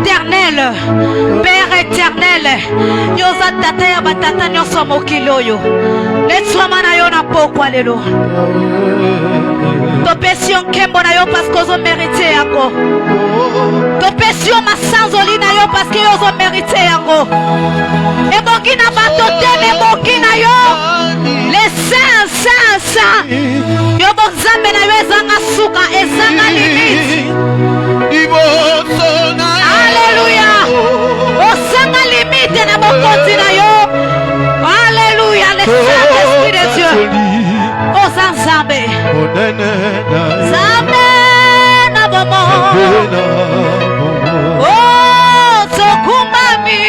éternel, Père éternel, yoza tata ya batata nyonso mokili oyo. Letwama na yo na pokwa lelo. Topesi yo nkembo na yo parce que ozo mérité yango. Topesi yo masanzoli na yo parce que yo ozo mérité yango. Eboki na bato te eboki na yo. Les saints. Yo bozambe na yo ezanga suka ezanga limite. Alléluia. Osanga limite na bokonzi na yo. Alléluia. Le Saint-Esprit de Dieu. Ozanzambe. Zambe na bomo. Oh, tokumbami.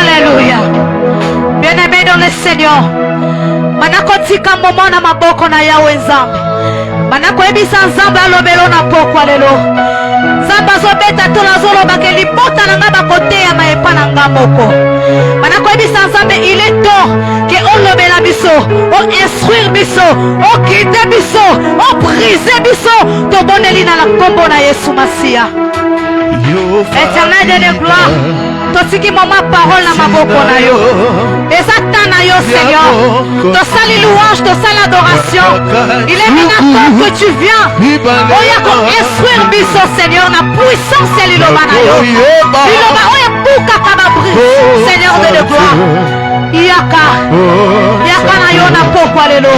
Alléluia. Bien-aimé dans le Seigneur, manako tika momo na maboko na yawe nzambe. Manako ebisa nzambe alobelo na pokwa lelo. Nzambe azobeta to nazoloba ke libota na nga bakoteya maepa na nga moko. Manako ebisa nzambe il est temps ke olobela biso, o instruire biso, o guider biso, o briser biso to boneli na kombo na Yesu Masia. Éternel de gloire, tosiki moma parole na maboko na yo. Ezata na yo Seigneur. Tosali louange, tosali adoration. Il est maintenant que tu viens. Oya ko instruire biso Seigneur na puissance ya liloba na yo. Liloba oya buka kaba brise Seigneur de gloire. Yaka na yo na pokwa lelo.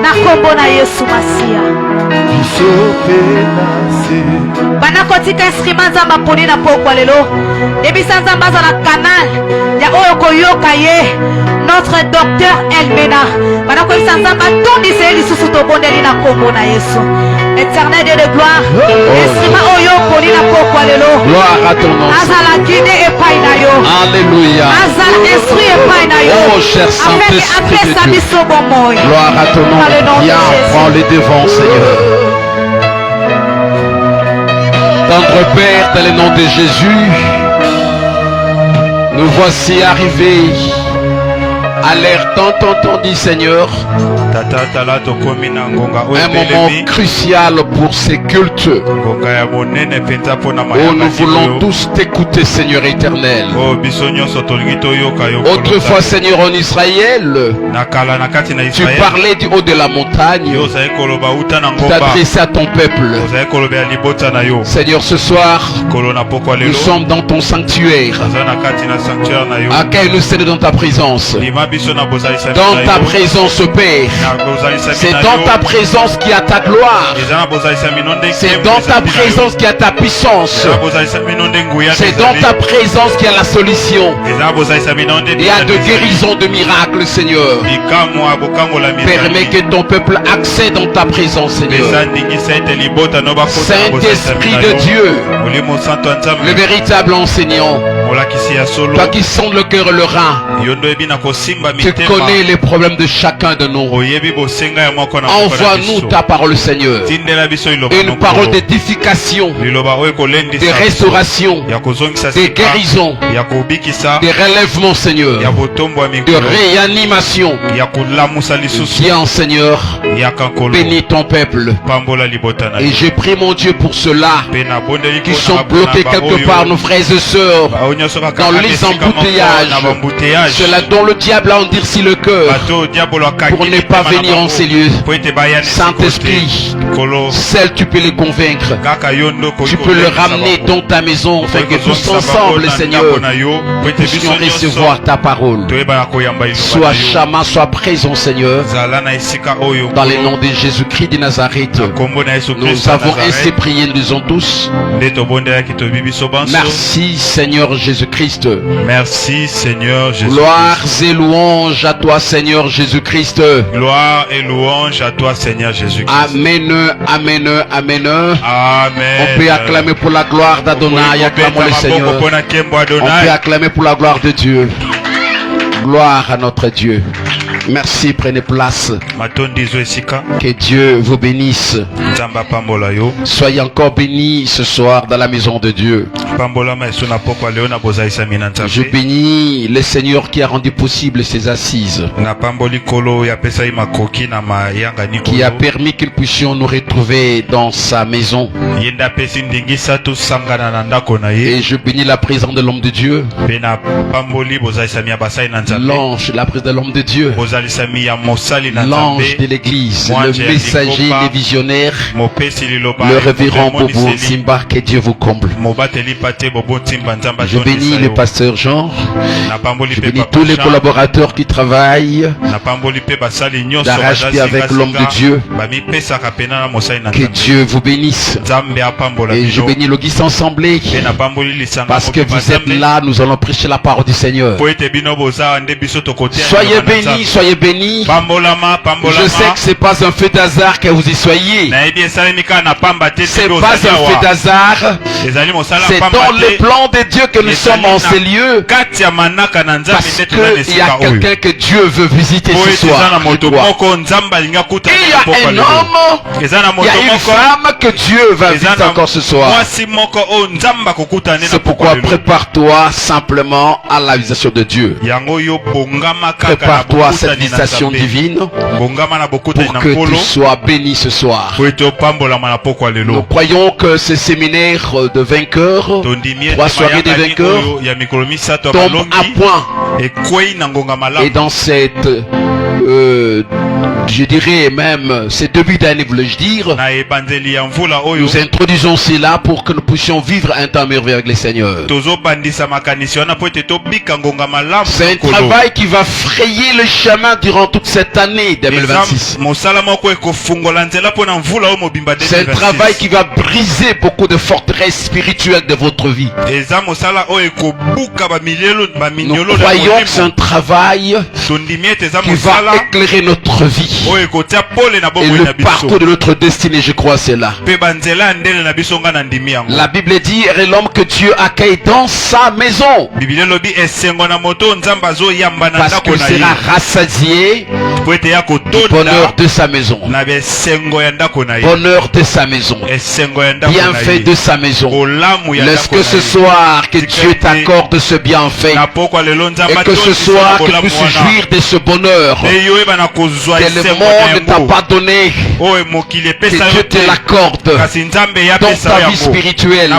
Na kombo na Yesu Masia. Banakotika instrument nzamba poni na pokwa lelo. Ebisa nzamba za na canal ya oyo koyoka ye notre docteur Elmena. Banakoisa nzamba tondise lisusu to bondeli na kombo na Yesu. Éternel Dieu de gloire, instrument oyo poni na pokwa lelo. Gloire à ton nom. Azala guide et paï na yo. Alléluia. Azala instruit et paï na yo. Oh cher Saint-Esprit de Dieu. Gloire à ton nom. Viens, prends les devants Seigneur. Tendre Père, dans le nom de Jésus, nous voici arrivés à l'heure tant entendue, Seigneur. Un moment crucial pour ces cultes. Oh, nous voulons tous t'écouter, Seigneur éternel. Autrefois, Seigneur, en Israël, tu parlais du haut de la montagne. Tu t'adressais à ton peuple. Seigneur, ce soir, nous sommes dans ton sanctuaire. Accueille-nous, Seigneur, dans ta présence. Dans ta présence, Père. C'est dans ta présence qu'il y a ta gloire. C'est dans ta présence qu'il y a ta puissance. C'est dans ta présence qu'il y a la solution. Il y a de guérison, de miracles, Seigneur. Permets que ton peuple accède dans ta présence, Seigneur. Saint-Esprit de Dieu, le véritable enseignant, toi qui sondes le cœur et le rein, tu connais les problèmes de chacun de nous. Envoie-nous ta parole, Seigneur. Une parole d'édification, de restauration, de guérison, de relèvement, Seigneur, de réanimation. Viens, Seigneur, bénis ton peuple. Et j'ai pris, mon Dieu, pour ceux-là qui sont bloqués quelque part, nos frères et sœurs, dans les embouteillages, ceux-là dont le diable diable a endurci le cœur pour ne pas venir en ces lieux. Saint-Esprit, seul tu peux les convaincre. Tu peux le ramener dans ta maison afin que tous ensemble, Seigneur, puissions recevoir ta parole. Sois charmant, sois présent, Seigneur, dans le nom de Jésus-Christ de Nazareth. Nous avons ainsi prié, nous disons tous. Merci, Seigneur Jésus-Christ. Merci, Seigneur Jésus-Christ. Gloire et louange à toi, Seigneur Jésus-Christ. Gloire et louange à toi, Seigneur Jésus-Christ. Amen, amen, amen. Amen. On peut acclamer pour la gloire d'Adonai. Acclamons le Seigneur. On peut acclamer pour la gloire de Dieu. Gloire à notre Dieu. Merci, prenez place. Que Dieu vous bénisse. Soyez encore bénis ce soir dans la maison de Dieu. Je bénis le Seigneur qui a rendu possible ces assises, qui a permis que nous puissions nous retrouver dans sa maison. Et je bénis la présence de l'homme de Dieu, l'ange, la présence de l'homme de Dieu, l'ange de l'église, le messager, le visionnaire, le révérend Bobo Simba. Que Dieu vous comble. Je bénis le pasteur Jean. Je bénis tous les collaborateurs qui travaillent d'arrache-pied avec l'homme de Dieu. Que Dieu vous bénisse. Et je bénis le guise ensemblé, parce que vous êtes là. Nous allons prêcher la parole du Seigneur. Soyez bénis, soyez bénis. Je sais que ce n'est pas un fait d'hasard que vous y soyez. Ce n'est pas un fait d'hasard. C'est dans le plan de Dieu que nous sommes en ces lieux. Parce qu'il y a quelqu'un que Dieu veut visiter ce soir. Il y a un homme, il y a une femme que Dieu va visiter encore ce soir. C'est pourquoi prépare-toi simplement à la visitation de Dieu. Prépare-toi à cette visitation divine pour que tu sois béni ce soir. Nous croyons que ce séminaire de vainqueurs, 3 soirées de vainqueurs, tombe à point. Et dans cette je dirais même ce début d'année, voulais-je dire, nous introduisons cela pour que nous puissions vivre un temps merveilleux avec le Seigneur. C'est un travail qui va frayer le chemin durant toute cette année 2026. C'est un travail qui va briser beaucoup de forteresses spirituelles de votre vie. Nous croyons que c'est un travail qui va éclairer notre vie et le parcours de notre destinée. Je crois c'est là. La Bible dit est l'homme que Dieu accueille dans sa maison, parce qu'il sera rassasié du bonheur de sa maison, bonheur de sa maison, bienfait de sa maison. Laisse-que ce soir que Dieu t'accorde ce bienfait, et que ce soir que tu puisses jouir de ce bonheur que le monde ne t'a pas donné, que Dieu te l'accorde dans ta vie spirituelle,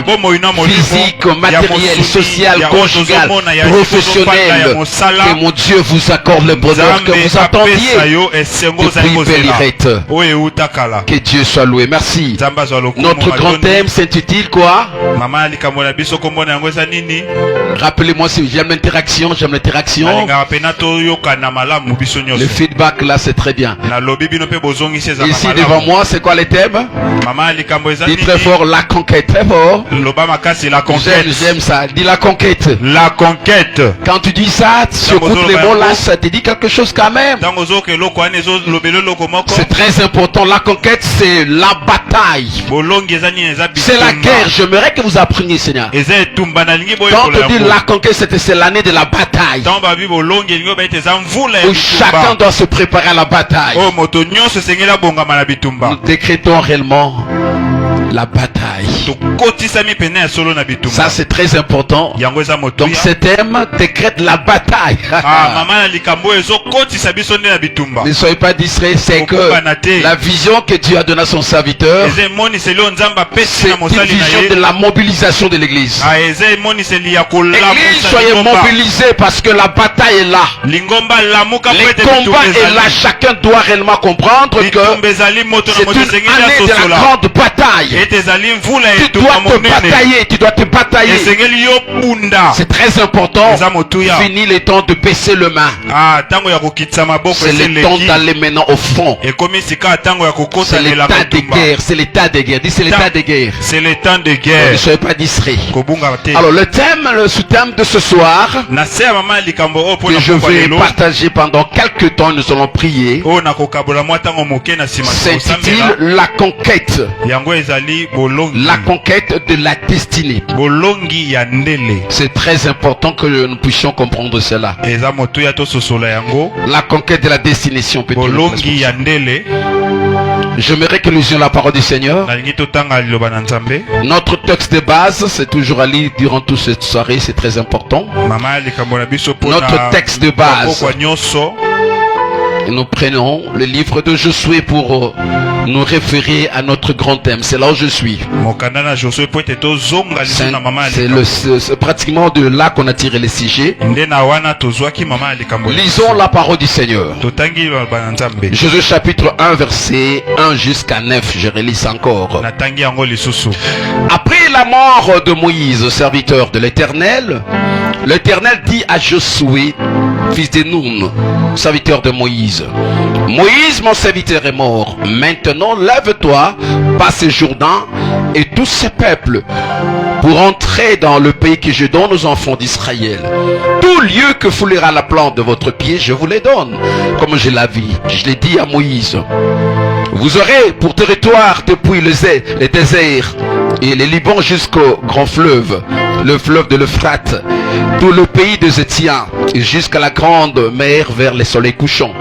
physique, matérielle, sociale, conjugale, professionnelle. Que mon Dieu vous accorde le bonheur que vous attendiez depuis belle lurette. Que Dieu soit loué. Merci. Notre grand thème s'intitule quoi? Rappelez-moi si j'aime l'interaction, j'aime l'interaction. Le feedback là c'est très bien. Ici devant moi c'est quoi le thème? Dis très fort la conquête, très fort. J'aime ça. Dis la conquête. La conquête. Quand tu dis ça, tu écoutes les mots là, ça te dit quelque chose quand même. C'est très important. La conquête c'est la bataille. C'est la guerre. J'aimerais que vous appreniez, Seigneur. Quand on dit la conquête, c'est l'année de la bataille, où chacun doit se préparer à la bataille. Nous décrétons réellement la bataille. Ça c'est très important. Donc ce thème décrète la bataille. Ne soyez pas distraits, c'est que la vision que Dieu a donnée à son serviteur, c'est une vision de la mobilisation de l'église. Église, soyez mobilisés parce que la bataille est là. Le combat est là. Chacun doit réellement comprendre que c'est une année de la grande bataille. Tu dois te batailler, tu dois te batailler. C'est très important. Fini le temps de baisser le main. C'est le temps d'aller maintenant au front. C'est l'état de guerre. C'est l'état de guerre. Dis c'est l'état de guerre. C'est le temps de guerre. Ne soyez pas distraits. Alors le thème, le sous-thème de ce soir, que je vais partager pendant quelques temps, nous allons prier, s'intitule la conquête. La conquête de la destinée. C'est très important que nous puissions comprendre cela. La conquête de la destination. J'aimerais que nous lisions la parole du Seigneur. Notre texte de base, c'est toujours à lire durant toute cette soirée, c'est très important. Notre texte de base. Nous prenons le livre de Josué pour nous référer à notre grand thème. C'est là où je suis. C'est pratiquement de là qu'on a tiré les sujets. Lisons la parole du Seigneur. Josué chapitre 1 verset 1 jusqu'à 9. Je relis ça encore. Après la mort de Moïse, serviteur de l'Éternel, l'Éternel dit à Josué, fils de Nun, serviteur de Moïse: Moïse, mon serviteur, est mort. Maintenant, lève-toi, passe le Jourdain et tous ces peuples pour entrer dans le pays que je donne aux enfants d'Israël. Tout lieu que foulera la plante de votre pied, je vous les donne, comme je l'ai dit à Moïse. Vous aurez pour territoire depuis les déserts et les Liban jusqu'au grand fleuve, le fleuve de l'Euphrate, tout le pays des Étiens et jusqu'à la grande mer vers les soleils couchants.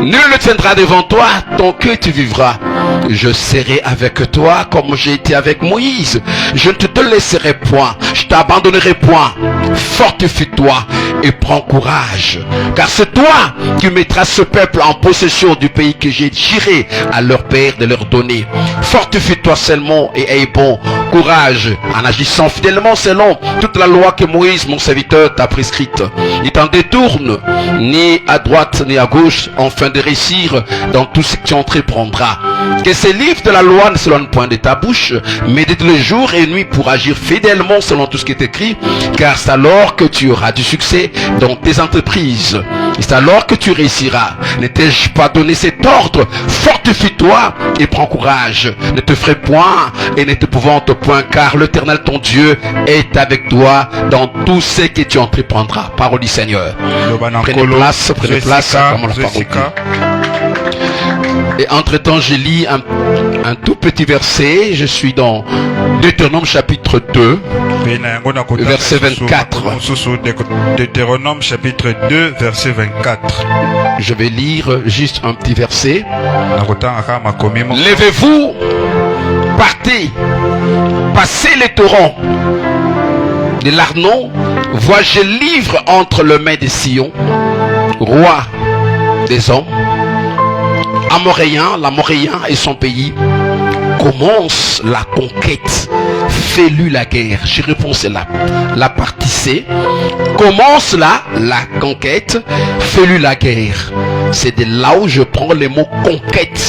Nul ne tiendra devant toi tant que tu vivras. Je serai avec toi comme j'ai été avec Moïse. Je ne te laisserai point, je t'abandonnerai point. Fortifie-toi et prends courage, car c'est toi qui mettras ce peuple en possession du pays que j'ai juré à leur père de leur donner. Fortifie-toi seulement et aie bon courage en agissant fidèlement selon toute la loi que Moïse, mon serviteur, t'a prescrite. Il t'en détourne ni à droite ni à gauche, afin de réussir dans tout ce que tu entreprendras. Que ces livres de la loi ne s'éloignent point de ta bouche, médite-le jour et nuit pour agir fidèlement selon tout ce qui est écrit, car c'est alors que tu auras du succès dans tes entreprises. Et c'est alors que tu réussiras. Ne t'ai-je pas donné cet ordre? Fortifie-toi et prends courage. Ne te ferai point et ne t'épouvante point, car l'Éternel ton Dieu est avec toi dans tout ce que tu entreprendras. Parole du Seigneur. Prenez place, comme la parole dit. Et entre-temps, je lis un tout petit verset. Je suis dans Deutéronome chapitre 2, verset 24. Deutéronome chapitre 2, verset 24. Je vais lire juste un petit verset. Levez-vous, partez, passez les torrents de l'Arnon, vois-je livre entre les mains de Sion, roi des hommes. Amoréen, l'Amoréen et son pays. Commence la conquête, fais-lui la guerre. Je réponds, c'est la partie C. Commence la conquête, fais-lui la guerre. C'est de là où je prends le mot conquête.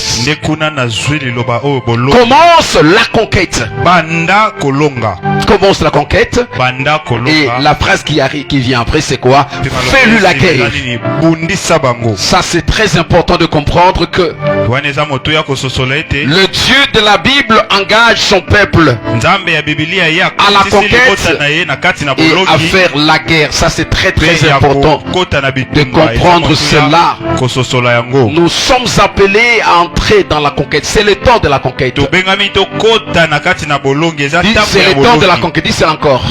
Commence la conquête. Commence la conquête. Et la phrase qui vient après, c'est quoi? Fais-lui la guerre. Ça, c'est très important de comprendre que le Dieu de la Bible engage son peuple à la conquête et à faire la guerre. Ça, c'est très très important de comprendre cela. Nous sommes appelés à entrer dans la conquête. C'est le temps de la conquête. C'est le temps de la conquête. Dis-le encore.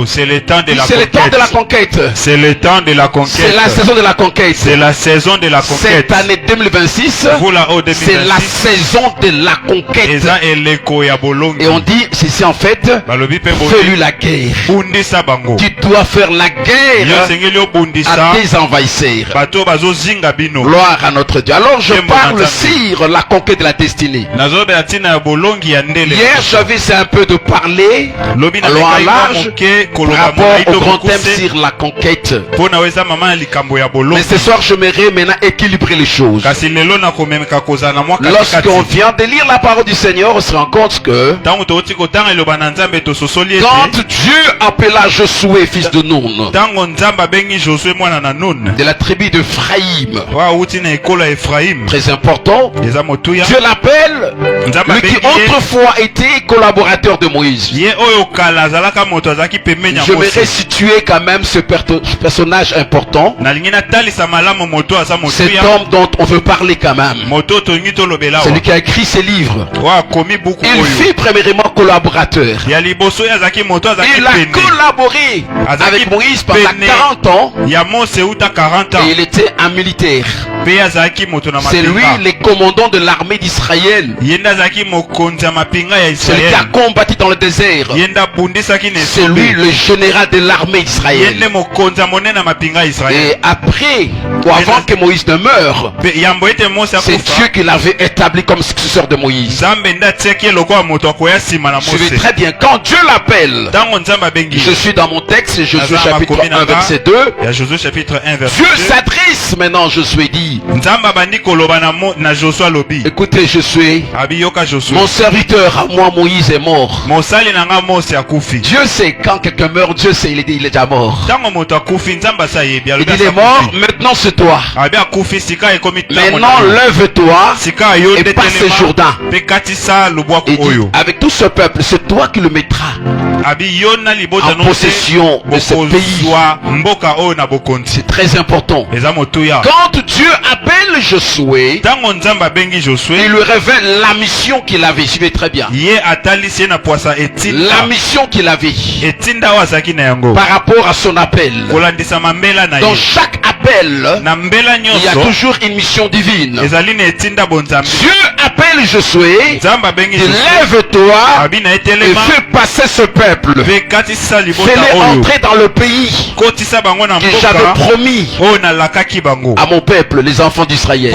C'est le temps de la conquête. C'est le temps de la conquête. C'est le temps de la conquête. C'est la saison de la conquête. C'est la saison de la conquête. Cette année 2026, vous la c'est la saison de la conquête. Et on dit ceci en fait, fais-lui la guerre. Tu dois faire la guerre à tes envahisseurs. Gloire à notre Dieu. Alors je parle sur la conquête de la destinée. Hier j'avais essayé un peu de parler alors à large par rapport au grand thème sur la conquête. Mais ce soir j'aimerais maintenant équilibrer les choses. Lorsqu'on vient de lire la parole du Seigneur, on se rend compte que quand Dieu appela Josué fils de Nun de la tribu de Ephraïm, très important, Dieu l'appelle, lui qui autrefois était collaborateur de Moïse. Je vais restituer quand même ce personnage important, cet homme dont on veut parler quand même, celui qui a écrit ces livres. Il fut premièrement collaborateur. Il a collaboré avec Moïse pendant 40 ans et il était un militaire. C'est lui le commandant de l'armée d'Israël, celui qui a combattu dans le désert. C'est lui le général de l'armée d'Israël. Et après ou avant que Moïse ne meure, c'est Dieu qui l'avait établi comme successeur de Moïse. Suivez très bien, quand Dieu l'appelle, je suis dans mon texte, Josué chapitre 1 verset 2. Dieu s'adresse maintenant, Josué dit, écoutez Josué, mon serviteur à moi Moïse est mort. Dieu sait quand quelqu'un meurt, Dieu sait, il est déjà mort. Il dit il est mort, maintenant c'est toi. Maintenant lève-toi et passe le Jourdain. Et dit, avec tout ce peuple, c'est toi qui le mettras en possession de ce pays. C'est très important. Quand Dieu appelle Josué, il lui révèle la mission qu'il avait. Suivez très bien. La mission qu'il avait par rapport à son appel. Dans chaque appel, il y a toujours une mission divine. Dieu appelle Josué, lève-toi et fais passer ce peuple. Fais-les entrer dans le pays que j'avais promis à mon peuple, les enfants d'Israël.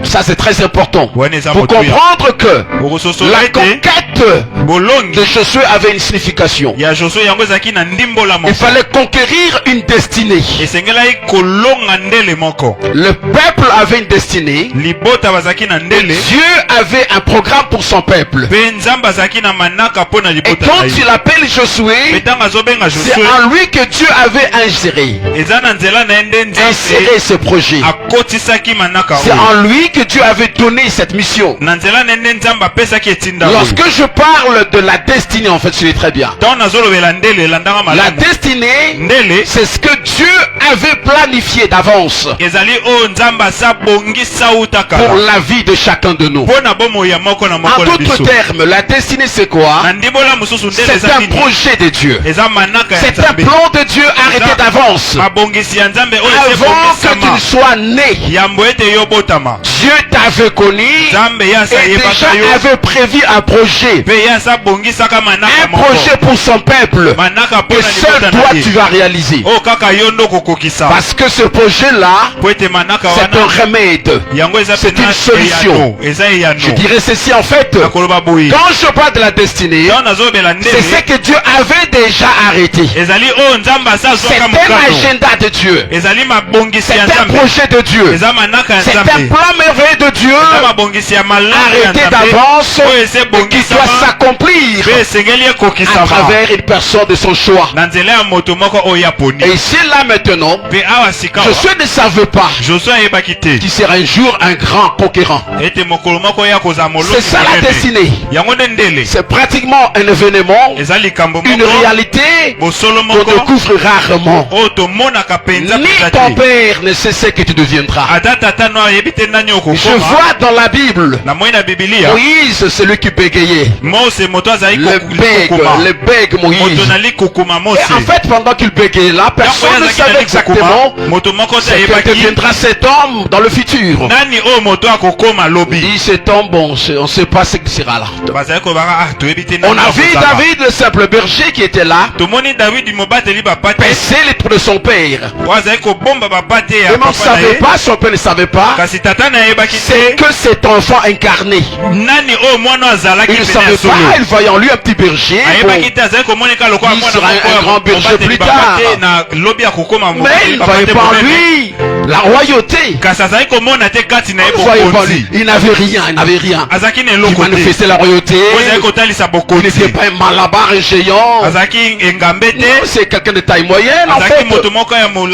Ça c'est très important pour comprendre que la conquête de Josué avait une signification. Il fallait conquérir une destinée. Le peuple avait une destinée. Dieu avait un programme pour son peuple. Et quand il appelle Josué, c'est en lui que Dieu avait inséré ce projet. C'est en lui que Dieu avait donné cette mission. Lorsque je parle de la destinée, en fait, je l'ai très bien. La destinée, c'est ce que Dieu avait planifié d'avance pour la vie de chacun de nous. En d'autres termes, la destinée c'est quoi? C'est un projet de Dieu. C'est un plan de Dieu arrêté d'avance. Avant que tu ne sois né, Dieu t'avait connu et déjà avait prévu un projet. Un projet pour son peuple que seul toi tu vas réaliser. Parce que ce projet-là, c'est un remède. C'est une solution. Je dirais ceci en fait. Quand je parle de la destinée, c'est ce que Dieu avait déjà arrêté. C'était l'agenda de Dieu. C'est un projet de Dieu. C'est un plan merveilleux de Dieu arrêté d'avance qui doit s'accomplir à travers une personne de son choix. Et ici là maintenant, Josué ne savait pas qu'il sera un jour un grand conquérant. C'est ça la destinée. C'est pratiquement vraiment un événement, une réalité qu'on découvre rarement. Ni ton père ne sait ce que tu deviendras. Je vois dans la Bible Moïse, c'est lui qui bégayait. Le bègue Moïse. Et en fait, pendant qu'il bégayait là, personne ne savait exactement ce que deviendra cet homme dans le futur. Il dit cet homme, bon, on ne sait pas ce qui sera là. On a vu David, le simple berger qui était là, paisser les trous de son père. Et on ne savait pas, son père ne savait pas, c'est que cet enfant incarné. Il ne savait pas, il voyait en lui un petit berger. Il sera un grand berger plus tard. Mais il ne voyait pas en lui la royauté. Il n'avait rien, il n'avait rien. Il manifestait la royauté. Il n'était pas un malabar, un géant. C'est quelqu'un de taille moyenne en fait.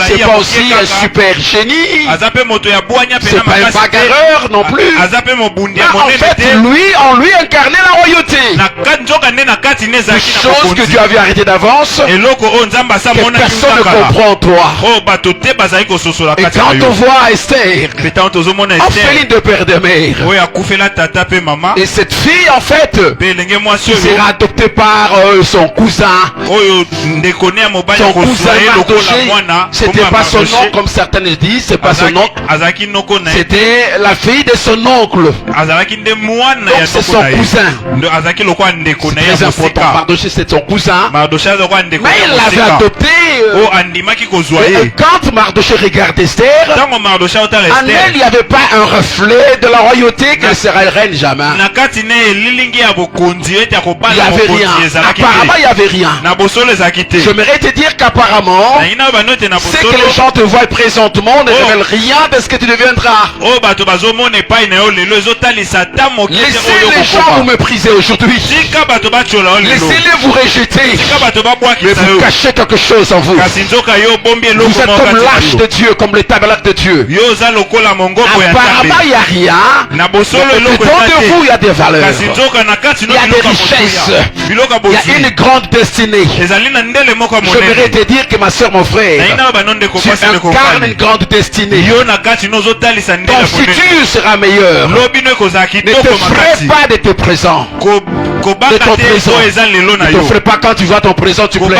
C'est pas aussi un super génie. C'est pas un bagarreur non plus. En fait, en lui incarnait la royauté. Des choses que Dieu avait arrêtées d'avance, que personne ne comprend en toi. Et quand on voit Esther, orpheline de père et de mère, et cette fille en fait sera adoptée par son cousin. Son cousin Mardoché, c'était pas son nom comme certains disent, c'est pas son nom. C'était la fille de son oncle. Donc c'est son cousin. C'est très important. Mardoché c'est son cousin. Mais il l'avait adopté. Et quand Mardoché regardait Esther, en elle il n'y avait pas un reflet de la royauté qu'elle serait reine jamais. Il n'y avait rien. Apparemment il n'y avait rien. J'aimerais te dire qu'apparemment, c'est que les gens te voient présentement ne révèlent rien de ce que tu deviendras. Laissez les gens vous mépriser aujourd'hui. Laissez-les vous rejeter. Mais vous cachez quelque chose en vous. Vous êtes comme l'arche de Dieu, comme le tabernacle de Dieu. Apparemment il n'y a rien. Mais dedans de vous il y a des valeurs. Il y a des richesses. Il y a une grande destinée. J'aimerais te dire que ma soeur, mon frère, tu incarnes une grande destinée. Ton futur sera meilleur. Ne te ferai pas de tes présents. De ton présent. Ne te ferai pas quand tu vois ton présent, tu pleures. Ne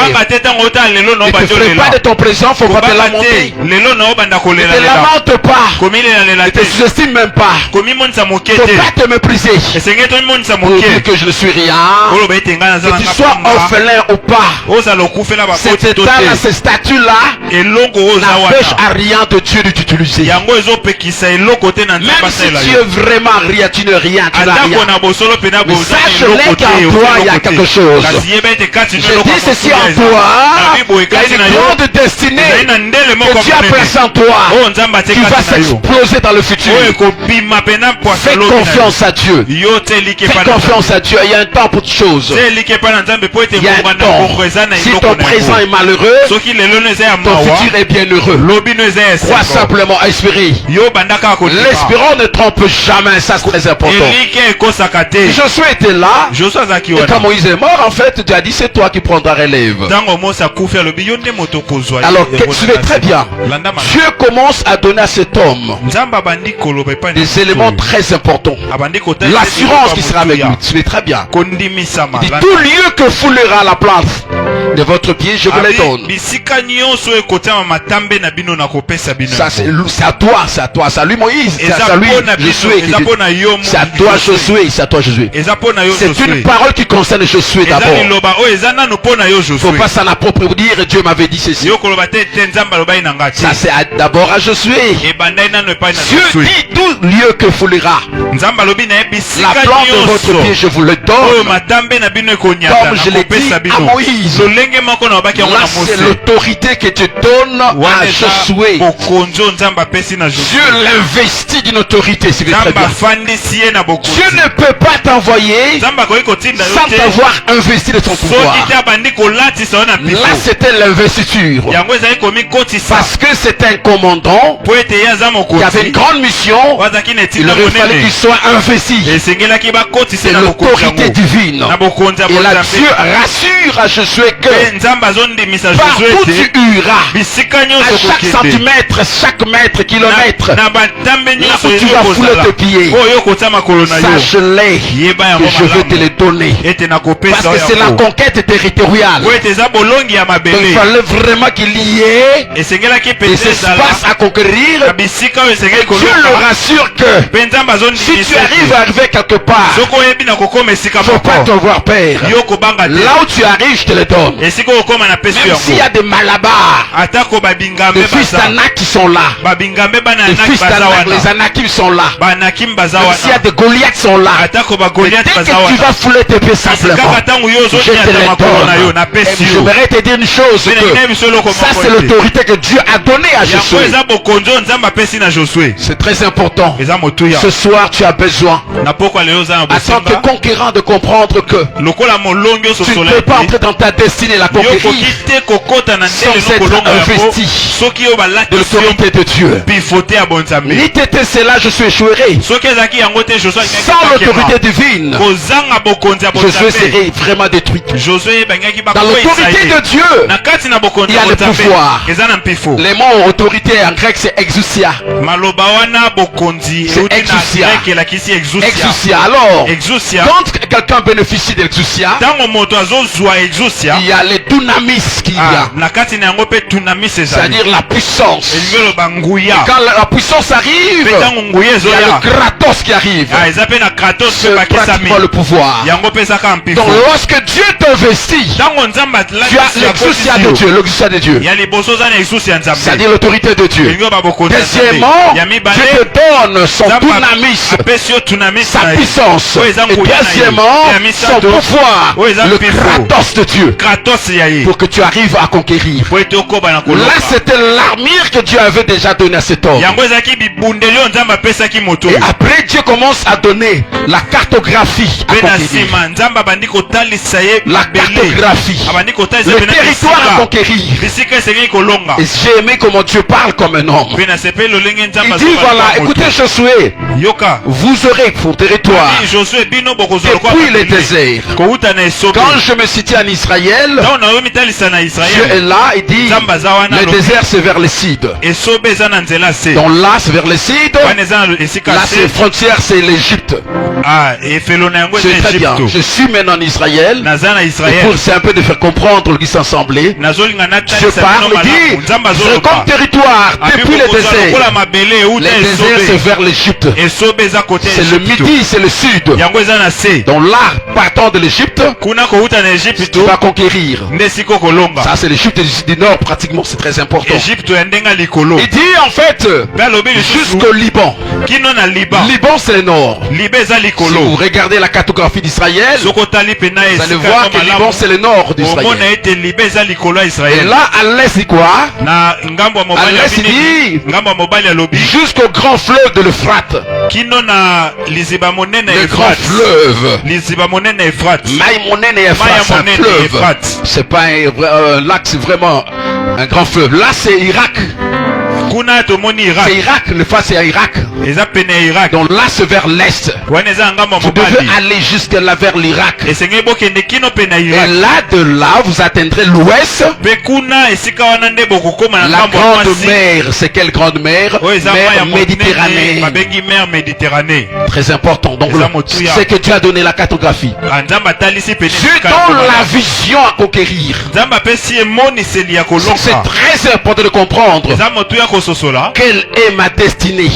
te ferai pas de ton présent, faut pas te lamenter. Ne te lamente pas. Ne te sous-estime même pas. Faut pas te mépriser. Pour dire que je ne suis rien. Que tu sois orphelin ou pas. Cet état-là, ce statut-là, n'empêche à rien de Dieu de t'utiliser. Même si tu es vraiment rien, tu n'es rien, tu n'as rien. Mais sache-le qu'en toi, il y a quelque chose. Je dis ceci en toi, il y a une grande destinée que Dieu a placée en toi, qui va s'exploser dans le futur. Fais confiance à Dieu. Fais confiance à Dieu. Il y a un temps pour toutes choses. Il y a un temps. Si ton présent est malheureux, ton futur est bien heureux. Crois simplement, espérer. L'espérant ne trompe jamais, ça c'est très important. Josué était là, et quand Moïse est mort, en fait, Dieu a dit c'est toi qui prendras relève. Alors, suivez très bien. Dieu commence à donner à cet homme des éléments très importants. L'assurance qui sera avec lui. Suivez très bien. Il dit tout lieu que foulera la plante de votre pied, je vous les donne. Ça c'est à toi, c'est à toi, c'est à lui Moïse, c'est à lui Josué. C'est à toi Josué, c'est à toi Josué. C'est une parole qui concerne Josué d'abord. Il ne faut pas s'en approprier dire Dieu m'avait dit ceci. Ça c'est d'abord à Josué. Dieu dit tout lieu que foulera la plante de votre pied, je vous le donne. Comme je l'ai dit à Moïse. Là, c'est l'autorité que tu donnes à Josué. Dieu l'investit d'une autorité, c'est très bien. Dieu ne peut pas t'envoyer sans t'avoir investi de son pouvoir. Là, c'était l'investiture. Parce que c'était un commandant qui avait une grande mission. Il aurait fallu qu'il soit investi. C'est l'autorité divine. Et là, Dieu rassure à Josué que partout tu iras, à chaque centimètre, chaque mètre, kilomètre, là où tu vas fouler tes pieds, sache-les que je vais te les donner. Parce que c'est la conquête territoriale. Donc il fallait vraiment qu'il y ait des espaces à conquérir. Et Dieu le rassure que si tu arrives quelque part, il ne faut pas t'avoir peur. Là où tu arrives, je te le donne. Même s'il y a des malabars, des fils d'Anak qui sont là, les fils d'Anak, les Anakim sont là, même s'il y a des Goliaths qui sont là, dès que tu vas fouler tes pieds simplement, je te les donne. Et j'aimerais te dire une chose, que ça c'est l'autorité que Dieu a donnée à Josué. C'est très important. Ce soir tu as besoin, en tant que conquérant, de comprendre que tu ne peux pas entrer dans ta destinée, la conquérir, sans être investi de l'autorité de Dieu. Ni t'étais cela, je suis échoué. Sans l'autorité divine, Josué serait vraiment détruit. Dans l'autorité de Dieu, il y a le pouvoir. Les mots autorité en grec c'est exousia. C'est exousia. Exousia. Alors, quand quelqu'un bénéficie d'exousia, il y a les dunamis qu'il y a. C'est-à-dire la puissance. Et quand la puissance arrive, il y a le kratos qui arrive. C'est pratiquement le pouvoir. Donc lorsque Dieu t'investit, tu as l'exousia de Dieu. L'exousia de Dieu. C'est-à-dire l'autorité de Dieu. Deuxièmement, Dieu te donne son dunamis, sa puissance. Et deuxièmement, son pouvoir, le kratos de Dieu, pour que tu arrives à conquérir. Là, c'était l'armure que Dieu avait déjà donnée à cet homme. Et après, Dieu commence à donner la cartographie à conquérir. La cartographie, le territoire à conquérir. Et j'ai aimé comment Dieu parle comme un homme. Il dit voilà, écoutez Josué, vous aurez pour territoire depuis les déserts. Quand je me situe en Israël, Dieu est là, il dit le désert c'est vers le sud. Donc là c'est vers le sud. Là c'est frontière, c'est l'Égypte. C'est très bien. Je suis maintenant en Israël. Et pour c'est un peu de faire comprendre qui s'assemblait. Je parle, il dit c'est comme territoire depuis le désert. Les déserts c'est vers l'Égypte. C'est le midi, c'est le sud. Donc là, partant de l'Égypte, tu vas conquérir. Ça c'est l'Égypte du nord pratiquement, c'est très important. Il dit en fait jusqu'au Liban. Liban c'est le nord. Si vous regardez la cartographie d'Israël, vous allez voir que Liban c'est le nord d'Israël. Et là à l'est c'est quoi? À l'est il dit jusqu'au grand fleuve de l'Euphrate. Le grand fleuve. Maïmonène et Euphrate, c'est un fleuve. C'est pas un lac, c'est vraiment un grand fleuve. Là c'est Irak. C'est Irak, le face c'est Irak. Donc là c'est vers l'est. Vous devez aller jusque là vers l'Irak. Et là de là vous atteindrez l'ouest. La grande mer, c'est quelle grande mer? Mer Méditerranée. Très important. Donc c'est que Dieu a donné la cartographie. Dieu donne la vision à conquérir. C'est très important de comprendre. Quelle est ma destinée?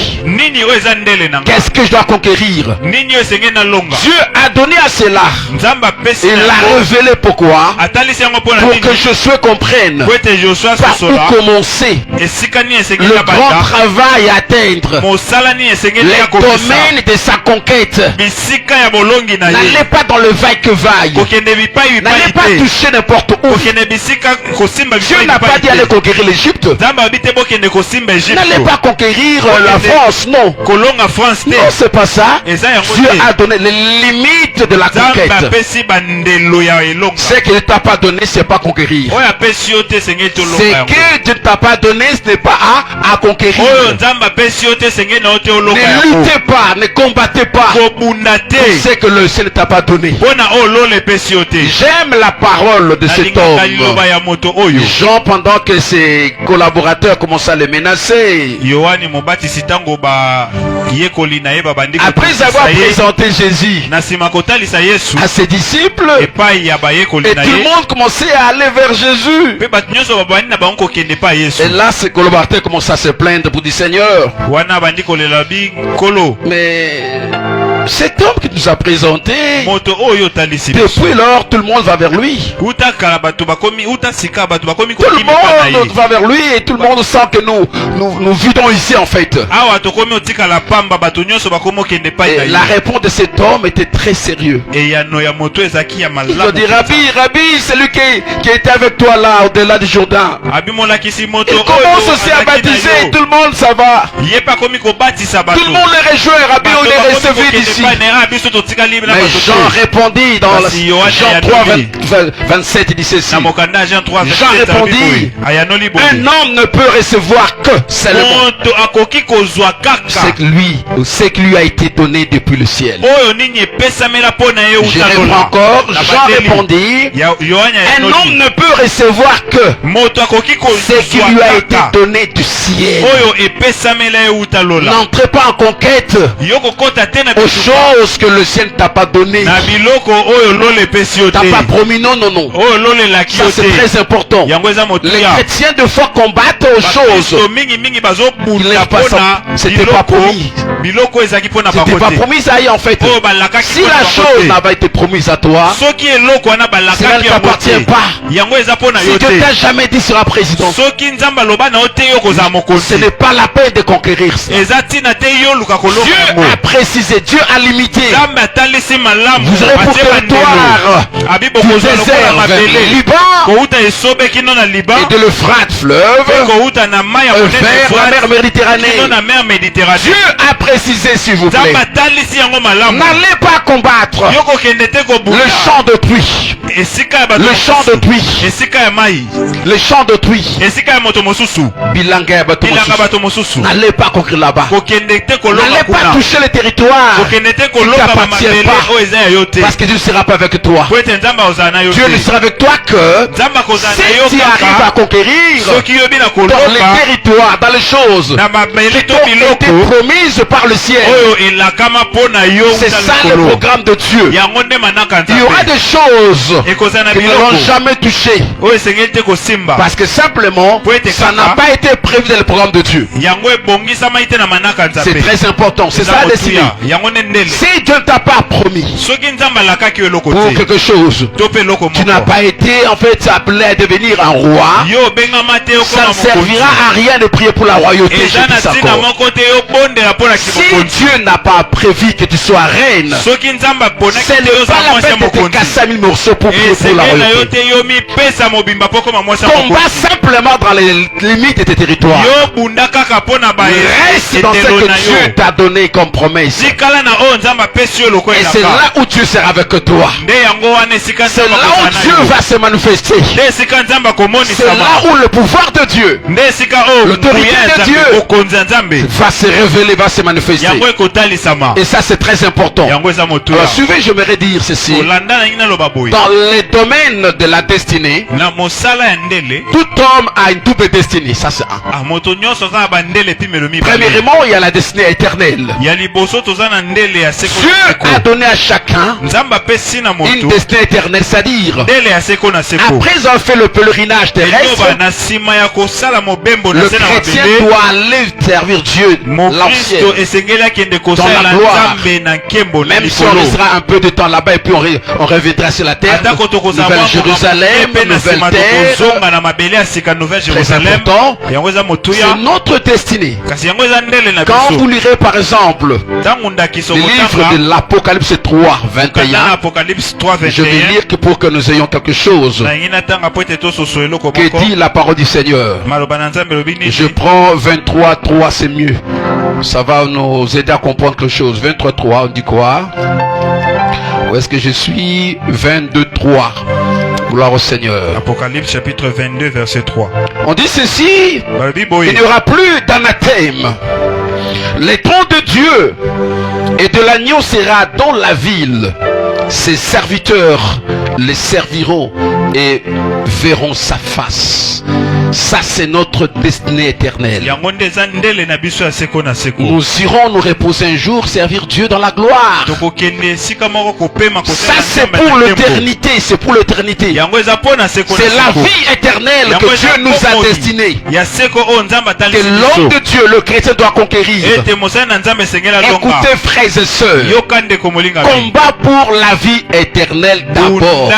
Qu'est-ce que je dois conquérir? Dieu a donné à cela. Il l'a révélé pourquoi? Pour que Josué comprenne par où commencer le grand travail à atteindre, les domaines de sa conquête. N'allez pas dans le vaille-que-vaille. N'allez pas toucher n'importe où. Dieu n'a pas dit aller conquérir l'Égypte. N'allez pas conquérir la France, non. Non, c'est pas ça. Dieu a donné les limites de la conquête. Ce qu'il ne t'a pas donné, c'est pas conquérir. Ce que Dieu ne t'a pas donné, ce n'est pas à conquérir. Ne luttez pas, ne combattez pas pour ce que le ciel ne t'a pas donné. J'aime la parole de cet homme. Jean, pendant que ses collaborateurs commençaient à le menacer, après avoir présenté Jésus à ses disciples, et tout le monde commençait à aller vers Jésus. Et là, ses collaborateurs commençaient à se plaindre pour dire: Seigneur, mais cet homme qui nous a présenté, depuis lors, tout le monde va vers lui. Tout le monde va vers lui et tout le monde sent que nous vivons ici en fait. Et la réponse de cet homme était très sérieuse. Il a dit: Rabbi, c'est lui qui était avec toi là, au-delà du Jourdain. Il commence aussi à baptiser, tout le monde ça va. Tout le monde les rejoint, Rabbi, on est resté vide ici. Mais Jean répondit dans Jean 3, 27, il dit ceci. Jean répondit: un homme ne peut recevoir que seulement ce qui lui a été donné depuis le ciel. Je reprends encore. Jean répondit: un homme ne peut recevoir que ce qui lui a été donné du ciel. N'entrez pas en conquête aux choses que le ciel ne t'a pas donné. T'as pas promis, non. Ça c'est très important. Les chrétiens de foi combattent aux choses. C'était pas promis. C'était pas promis à eux en fait. Si la chose n'a pas été promise à toi, cela ne t'appartient pas. Si Dieu t'a jamais dit sera président, ce n'est pas la peine de conquérir ça. Dieu a précisé, Dieu a limité. Vous aurez pour territoire du désert vers le Liban et de l'Euphrate fleuve vers la mer Méditerranée. Dieu a précisé, s'il vous plaît. N'allez pas combattre le champ d'autrui. Le champ d'autrui. Le champ d'autrui. N'allez pas conquérir là-bas. N'allez pas toucher le territoire qui ne t'appartient pas. Parce que Dieu ne sera pas avec toi. Dieu ne sera avec toi que si tu arrives à conquérir dans les territoires, dans les choses qui t'ont été promises par le ciel. C'est ça le programme de Dieu. Il y aura des choses qui ne l'ont jamais touché. Parce que simplement, ça n'a pas été prévu dans le programme de Dieu. C'est très important. C'est ça la destinée. Si Dieu ne t'a pas promis pour quelque chose, tu n'as pas été en fait appelé à devenir un roi, ça ne servira à rien de prier pour la royauté. Si Dieu n'a pas prévu que tu sois reine, ce n'est pas la peine de te casser 1000 morceaux pour prier pour la royauté. Combat simplement dans les limites de tes territoires. Reste dans ce que Dieu t'a donné comme promesse. Et c'est là où Dieu sera avec toi. C'est là où Dieu va se manifester. C'est là où le pouvoir de Dieu, l'autorité de Dieu va se révéler, va se manifester. Et ça c'est très important. Alors suivez, j'aimerais dire ceci. Dans les domaines de la destinée, tout homme a une double destinée. Ça c'est un. Premièrement, il y a la destinée éternelle. Dieu a donné à chacun une destinée éternelle, c'est-à-dire après avoir fait le pèlerinage terrestre, le chrétien doit aller servir Dieu l'ancien dans la gloire. Même si on restera un peu de temps là-bas et puis on reviendra sur la terre, Nouvelle Jérusalem, nouvelle terre, très important, c'est notre destinée. Quand vous lirez par exemple le livre de l'Apocalypse 3, 21, je vais lire que pour que nous ayons quelque chose que dit la parole du Seigneur. Je prends 23, 3, c'est mieux. Ça va nous aider à comprendre quelque chose. 23, 3, on dit quoi? Où est-ce que je suis? 22, 3. Gloire au Seigneur. Apocalypse chapitre 22 verset 3. On dit ceci: il n'y aura plus d'anathème. Les trônes de Dieu et de l'agneau sera dans la ville. Ses serviteurs les serviront et verront sa face. Ça, c'est notre destinée éternelle. Nous irons nous reposer un jour, servir Dieu dans la gloire. Ça, c'est pour l'éternité. C'est pour l'éternité. C'est la vie éternelle que Dieu nous a destinée. Que l'homme de Dieu, le chrétien, doit conquérir. Écoutez, frères et sœurs, combat pour la vie éternelle d'abord.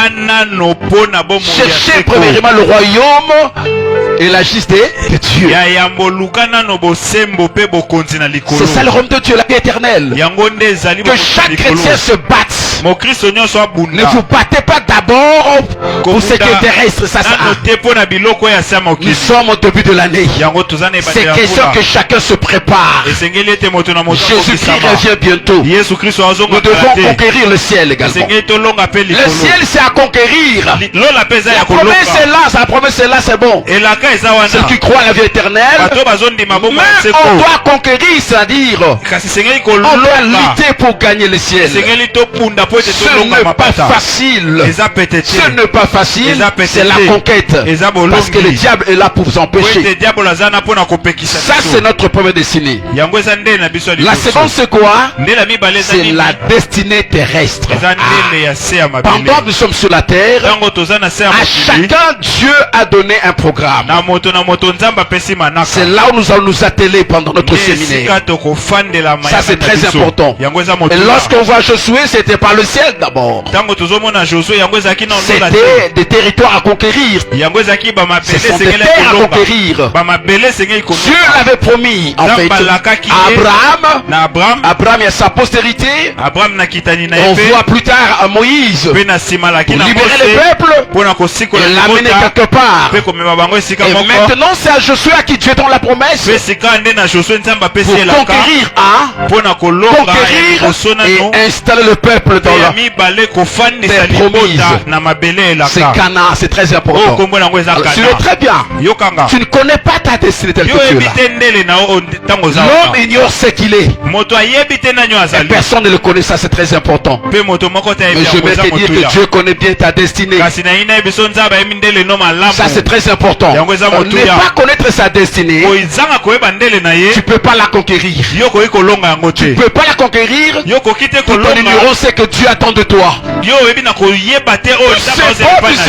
Cherchez premièrement le royaume et la justice de Dieu. C'est ça le royaume de Dieu, la vie éternelle. Que chaque chrétien se batte. Ne vous battez pas d'abord pour ce qui est terrestre. Ça, nous sommes au début de l'année. C'est question que chacun se prépare. Jésus-Christ revient bientôt. Nous devons conquérir le ciel également. Le ciel, c'est à conquérir. La promesse est là. Sa promesse est là, c'est bon. Ceux qui croient à la vie éternelle, mais on doit conquérir, c'est-à-dire on doit lutter pour gagner le ciel. Ce n'est pas facile. Ce n'est pas facile. C'est la conquête. Parce que le diable est là pour vous empêcher. Ça, c'est notre première destinée. La seconde, c'est quoi? C'est la destinée terrestre. Pendant que nous sommes sur la terre, à chacun, Dieu a donné un programme. C'est là où nous allons nous atteler pendant notre séminaire. Ça, c'est très important. Et lorsqu'on voit Josué, c'était pas le ciel d'abord. C'était des territoires à conquérir. Ce sont des terres à conquérir. Dieu l'avait promis en fait à Abraham et à sa postérité. On voit plus tard à Moïse pour libérer le peuple et l'amener quelque part. Et maintenant c'est à Josué à qui Dieu donne la promesse pour conquérir et installer le peuple dans la terre promise. C'est Canaan, c'est très important. Alors, tu es très bien. Tu ne connais pas ta destinée telle que tu es là. L'homme ignore ce qu'il est. Et personne ne le connaît, ça c'est très important. Mais je vais te dire que Dieu connaît bien ta destinée. Ça c'est très important. On ne pas connaître sa destinée, tu ne peux pas la conquérir. Tu ne peux pas la conquérir tout en ignorant ce que Dieu attend de toi. C'est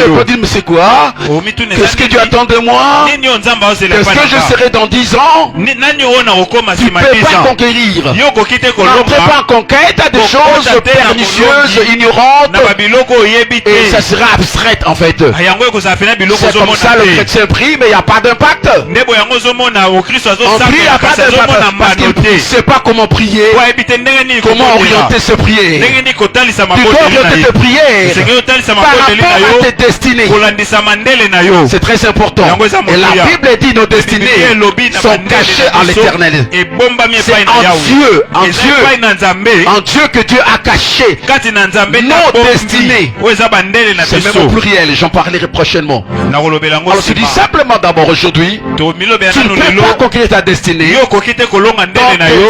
pas dire mais c'est quoi? Qu'est-ce que Dieu attend de moi? Qu'est-ce que je serai dans 10 ans? Tu ne peux pas conquérir. N'entrez pas en conquête à des choses pernicieuses, ignorantes, et ça sera abstraite en fait. C'est comme ça le chrétien prie, mais il n'y a pas d'impact. On prie, il n'y a pas d'impact parce qu'il ne sait pas comment prier, comment orienter ses prières. Tu dois orienter tes prières par rapport à tes destinées. C'est très important. Et la Bible dit nos destinées sont cachées en l'éternel. C'est en Dieu que Dieu a caché nos destinées. C'est même au pluriel, j'en parlerai prochainement. Alors je dis simplement d'abord aujourd'hui, tu ne peux pas conquérir ta destinée tant que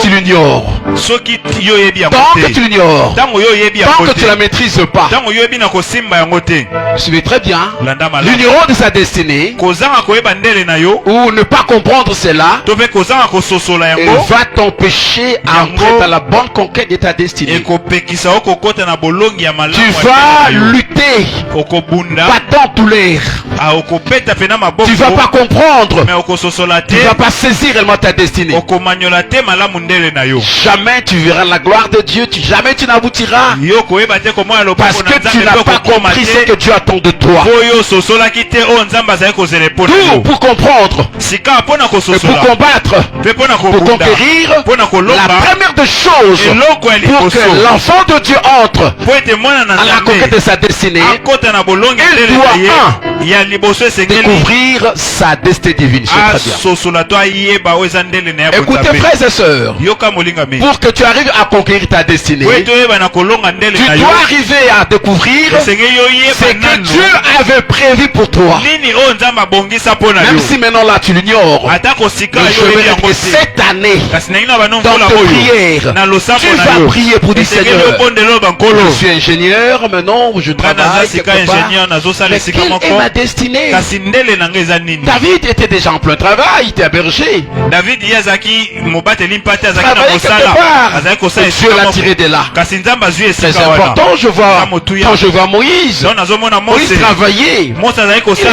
tu l'ignores. Tant que tu l'ignores, tant que tu la maîtrises pas. Suivez très bien. L'ignorance de sa destinée ou ne pas comprendre cela, il va t'empêcher d'entrer dans la bonne conquête de ta destinée. Tu vas lutter, battant tout l'air. Tu vas pas comprendre. Tu vas pas saisir réellement ta destinée. Jamais tu verras la gloire de Dieu. Jamais tu n'aboutiras. Parce que tu n'as pas compris ce que Dieu attend de toi. Tout pour comprendre, et pour combattre, pour conquérir, la première des choses pour que l'enfant de Dieu entre à la conquête de sa destinée, il doit découvrir sa destinée divine. Écoutez frères et sœurs, pour que tu arrives à conquérir ta destinée, tu dois arriver à découvrir ce que Dieu avait prévu pour toi. Même si maintenant là tu l'ignores, je vais dire que cette année, dans tes prières, tu vas prier pour dire Seigneur, je suis ingénieur, maintenant je travaille quelque part, mais quelle est ma destinée? David était déjà en plein travail, il était berger. Travaillait quelque part, et Dieu l'a tiré de là. Très important, quand je vois Moïse, Moïse travaillait, il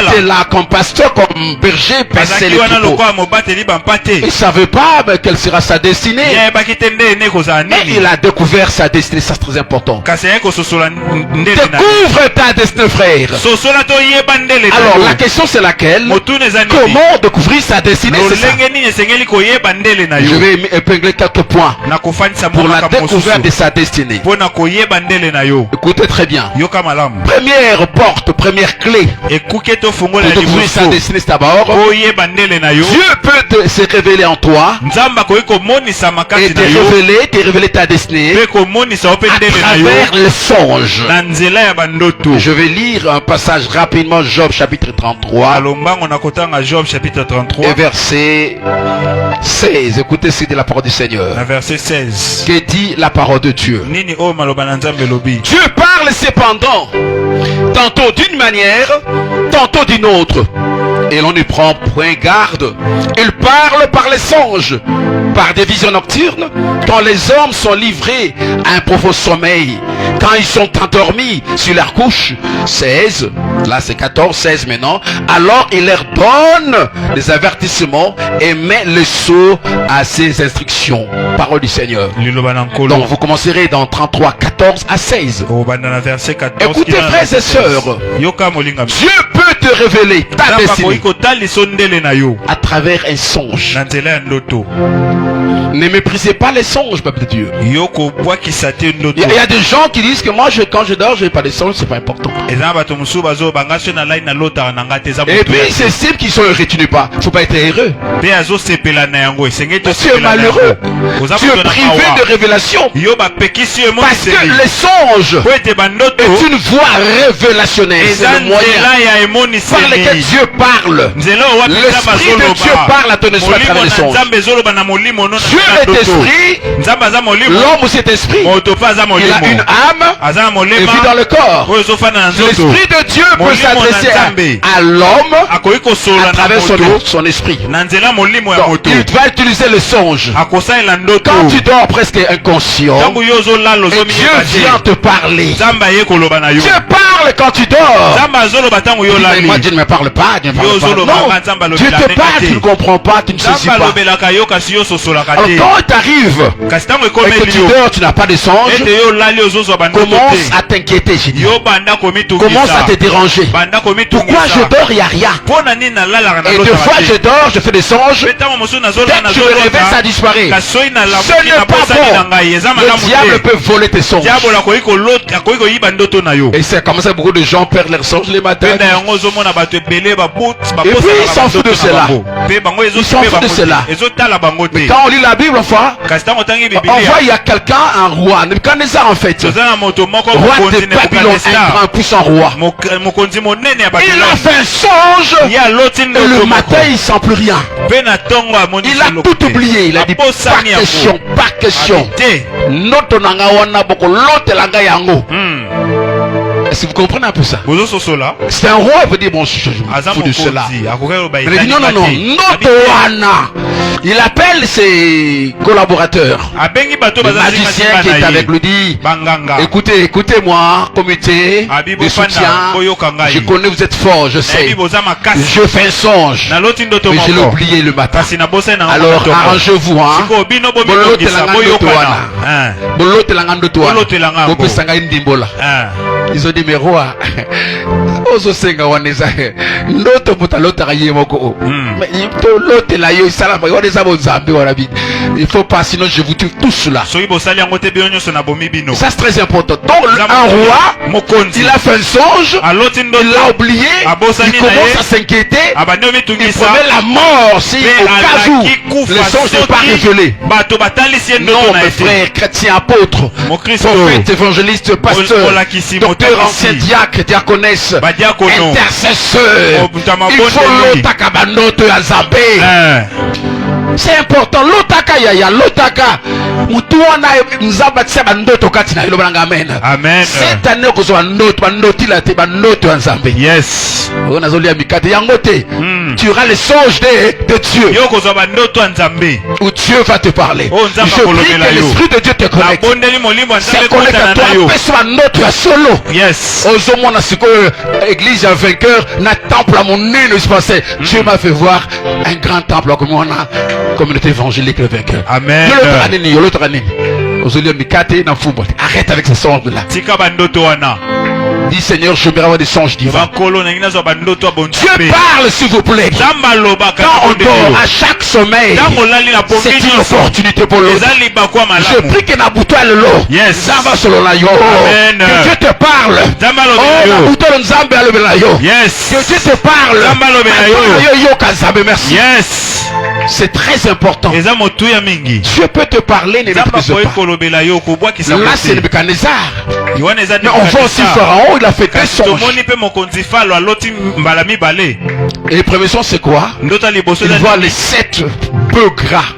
était là comme pasteur, comme berger, passait les troupeaux. Il ne savait pas quelle sera sa destinée. Mais il a découvert sa destinée, ça c'est très important. Découvre ta destinée, frère. Alors la question c'est laquelle? Comment découvrir sa destinée? C'est ça. Je vais épingler quelques points pour la découverte de sa destinée. Écoutez très bien. Première porte, première clé pour découvrir sa destinée, c'est d'abord Dieu peut se révéler en toi et te révéler ta destinée à travers les songes. Je vais lire un passage rapidement, Job chapitre 33 et verset 16. Écoutez ce que dit la parole du Seigneur. Verset 16. Que dit la parole de Dieu? Dieu parle cependant tantôt d'une manière, tantôt d'une autre, et l'on ne prend point garde. Il parle par les songes, par des visions nocturnes, quand les hommes sont livrés à un profond sommeil, quand ils sont endormis sur leur couche. 16, là c'est 14, 16 maintenant. Alors il leur donne des avertissements et met le sceau à ses instructions. Parole du Seigneur. Donc vous commencerez dans 33, 14 à 16. Écoutez frères et sœurs, Dieu peut te révéler ta destinée à travers un songe. Ne méprisez pas les songes, peuple de Dieu. Il y a des gens qui disent que moi, quand je dors, je n'ai pas de songes, c'est pas important. Et puis, c'est simple qu'ils sont heureux, tu n'es pas. Il ne faut pas être heureux. Tu es malheureux. Tu es privé de révélation. Parce que les songes est une voie révélationnelle. C'est le moyen par lequel Dieu parle. L'Esprit de Dieu parle à ton esprit à travers les songes. Dieu est esprit, l'homme aussi est esprit. Il a une âme et vit dans le corps. L'Esprit de Dieu peut s'adresser à l'homme à travers son esprit. Donc, il va utiliser le songe. Quand tu dors presque inconscient, et Dieu vient te parler. Dieu parle quand tu dors. Moi, Dieu ne me parle pas. Dieu ne parle pas. Non, Dieu te parle, tu ne comprends pas, tu ne saisis pas. Alors quand tu arrives et que tu dors, tu n'as pas de songe, commence à t'inquiéter, j'ai dit. Commence à te déranger. Pourquoi je dors, il n'y a rien. Et deux fois je dors, je fais des songes. Dès que je me réveille, ça disparaît. Ce n'est pas bon. Le diable peut voler tes songes. Et c'est comme ça que beaucoup de gens perdent leurs songes les matins. Et puis ils s'en foutent de cela. Ils s'en foutent de cela. Mais quand on lit la Bible, enfin, on voit il y a quelqu'un, un roi, Nebuchadnezzar en fait. Roi de Babylone, un grand puissant roi. Il a fait un songe et le matin il ne sent plus rien. Il a tout oublié. Il a dit pas question, pas question. Notre nanga wana boko l'autre langa yango. Est-ce que vous comprenez un peu ça? C'est un roi, il veut dire bon, je me fous de cela. Mais il dit non, non, non, Notoana. Il appelle ses collaborateurs. Le magicien qui est avec lui dit écoutez, écoutez-moi, comité de soutien. Je connais, vous êtes fort, je sais. Je fais un songe. Mais je l'ai oublié le matin. Alors arrangez-vous, hein. Ils ont dit mais roi, ozosenga waneza ndoto mutalota kayemoko. Mais l'autre là yo isala waneza bonzambe wanabi. Il faut pas sinon je vous tue tous là. Ça c'est très important. Donc un roi, il a fait un songe, il l'a oublié, il commence à s'inquiéter, il promet la mort si au cas où le songe n'est pas révélé. Non mes frères, chrétiens, apôtres, prophètes, évangélistes, pasteurs, docteurs, anciens diacres, diaconesses, intercesseurs, il faut l'otaka banoto ya Nzambe. C'est important. L'otaka yaya, l'otaka mutuana nzamba tsa bandoto katina ilo balanga amen. Amen. Cette année ko bandoto bandoti la te bandoto ya Nzambe. Yes. On a zoli amikate yangote. Tu auras les songes de Dieu. Yo ko bandoto ya Nzambe. Où Dieu va te parler. Je prie que l'esprit de Dieu te connecte. C'est connecte à toi. Pèse bandoto ya solo. Yes. Ozomona siko église ya vainqueur na temple à mon nez ne se passait. Dieu m'a fait voir un grand temple comme on a communauté évangélique le vainqueur. Amen. Arrête avec ces songes là. Dis Seigneur, je vais avoir des songes divins. Dieu parle s'il vous plaît. Quand on dort à chaque sommeil, c'est une opportunité pour l'autre. Je prie que Nabuto est le lot. Que Dieu te parle. Que Dieu te parle. Merci. C'est très important. Dieu peut te parler, ne méprise pas. Là c'est Nebuchadnezzar. Mais on voit aussi Pharaon, il a fait des songes. Et le premier songe c'est quoi? Il voit les 7 bœufs gras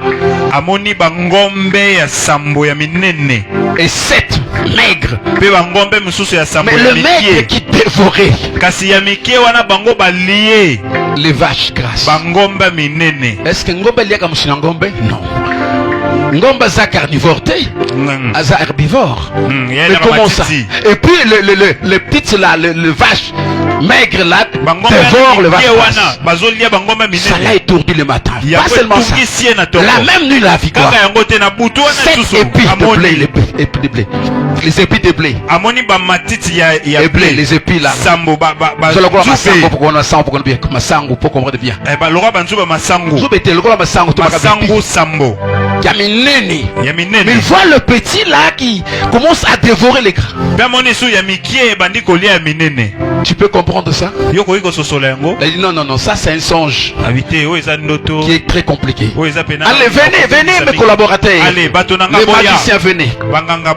et 7 maigres. Mais le maigre qui dévorait les vaches grasses. Est-ce que ngombe liaka mchina ngombe? Non. Ngombe za carnivore, za herbivore. Mais comment ça? Et puis les petites là, le vache maigre là, dévore le vache. Ça l'a étourdi le matin. Pas seulement ça. La même nuit la victoire. 7 épis de blé, les épis de blé. Et blé, les épis là. Je le crois masango pour qu'on a sang pour qu'on bien. Masango pour qu'on comprenne bien. Mais il voit le petit là qui commence à dévorer les gras. Tu peux comprendre ça? Il dit non, non, non, ça c'est un songe qui est très compliqué. Allez, venez mes collaborateurs. Les magiciens, venez.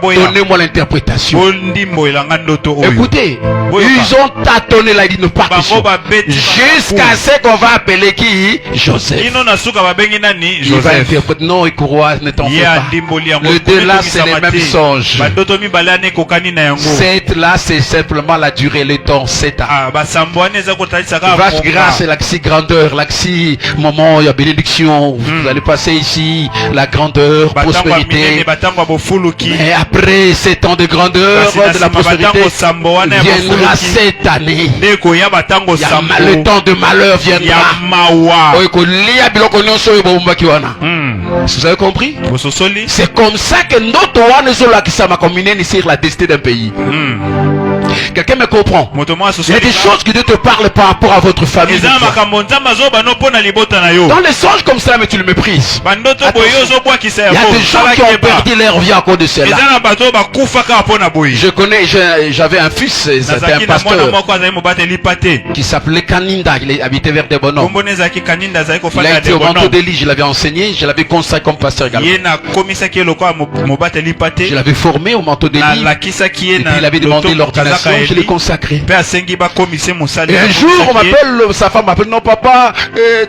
Donnez-moi l'interprétation. Écoutez, ils ont tâtonné là, ils ne partent pas. Jusqu'à ce qu'on va appeler qui? Joseph. Il va interpréter. Non, Ikouroa, ne t'en fais pas. Le 2 là, c'est les mêmes songes. 7 là, c'est simplement la durée, le temps, 7 ans. Vache grasse, c'est l'axi grandeur, l'axi moment, il y a bénédiction. Vous allez passer ici, la grandeur, prospérité. Et après 7 ans de grandeur, de la prospérité, viendra cette année. Le temps de malheur viendra. Vous avez compris? C'est comme ça que notre One Zola qui s'est combiné sur la destinée d'un pays. Quelqu'un me comprend? Il y a des choses que Dieu te parle par rapport à votre famille. Dans les songes comme ça, mais tu le méprises. Attention. Il y a des gens qui ont perdu leur vie à cause de cela. Je connais, j'avais un fils, c'était un pasteur qui s'appelait Kaninda, il habitait vers des bonhommes. Il a été au manteau d'Élie, je l'avais enseigné, je l'avais consacré comme pasteur également. Je l'avais formé au manteau d'Élie, et puis il avait demandé l'ordination, je l'ai consacré. Et un jour, on m'appelle, sa femme m'appelle, non papa,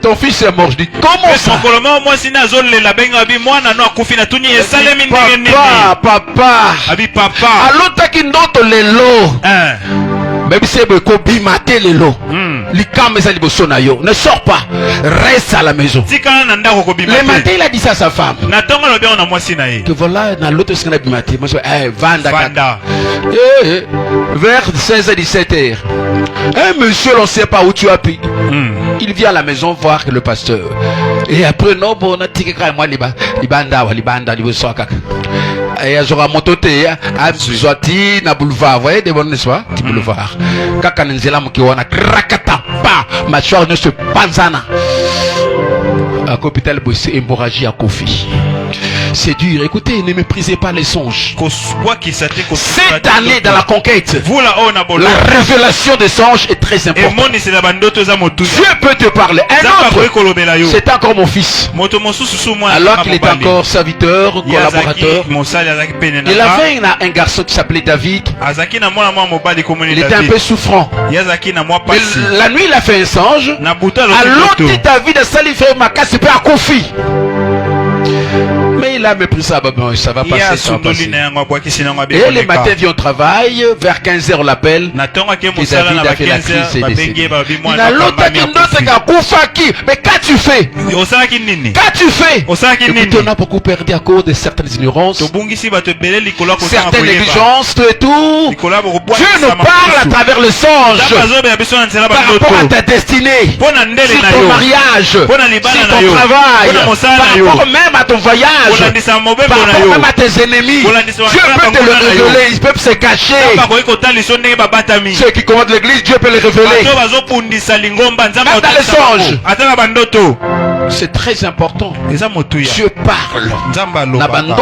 ton fils est mort. Je dis, comment ça? Papa. Alors t'as qu'il note les lots. Même si c'est bimate les lots. Ne sors pas. Reste à la maison. Le matin, il a dit ça à sa femme. Que voilà, dans l'autre semaine, bimate. Moi, je Vanda. Vers 16h, 17h. Un monsieur, on ne sait pas où tu as pris. Il vient à la maison voir le pasteur. Et après, non, bon, on a tiré quand même, libanda, et j'aurai mon toté, à Zwati, na boulevard, vous voyez, des bonnes, n'est-ce pas? Petit boulevard. Kakanenzela, Mkiwana, Krakata, pa, ma soeur ne se panzana. Un hôpital, c'est hémorragie à Kofi. C'est dur. Écoutez, ne méprisez pas les songes. Cette année dans la conquête, la révélation des songes est très importante. Dieu peut te parler. Un autre, c'est encore mon fils. Alors qu'il était encore serviteur, collaborateur. Il avait un garçon qui s'appelait David. Il était un peu souffrant. Mais la nuit, il a fait un songe. Alors que David a salifé ma casse, c'est pas à Kofi. Mais il a méprisé ça, ça va passer, ça va passer. Et le matin, vient au travail, vers 15h, on l'appelle. Et David a fait la crise et décédé. Il a l'autre qui mais qu'as-tu fait? Qu'as-tu fait? Écoute, on a beaucoup perdu à cause de certaines ignorances, certaines négligences, tout et tout. Dieu nous parle à travers le songe par rapport à ta destinée, sur ton mariage, sur ton travail, par rapport même à ton voyage, par rapport même à tes ennemis. Dieu peut te le révéler, ils peuvent se cacher. Ceux qui commandent l'église, Dieu peut les révéler. Même dans les songes. C'est très important. Dieu parle. Non.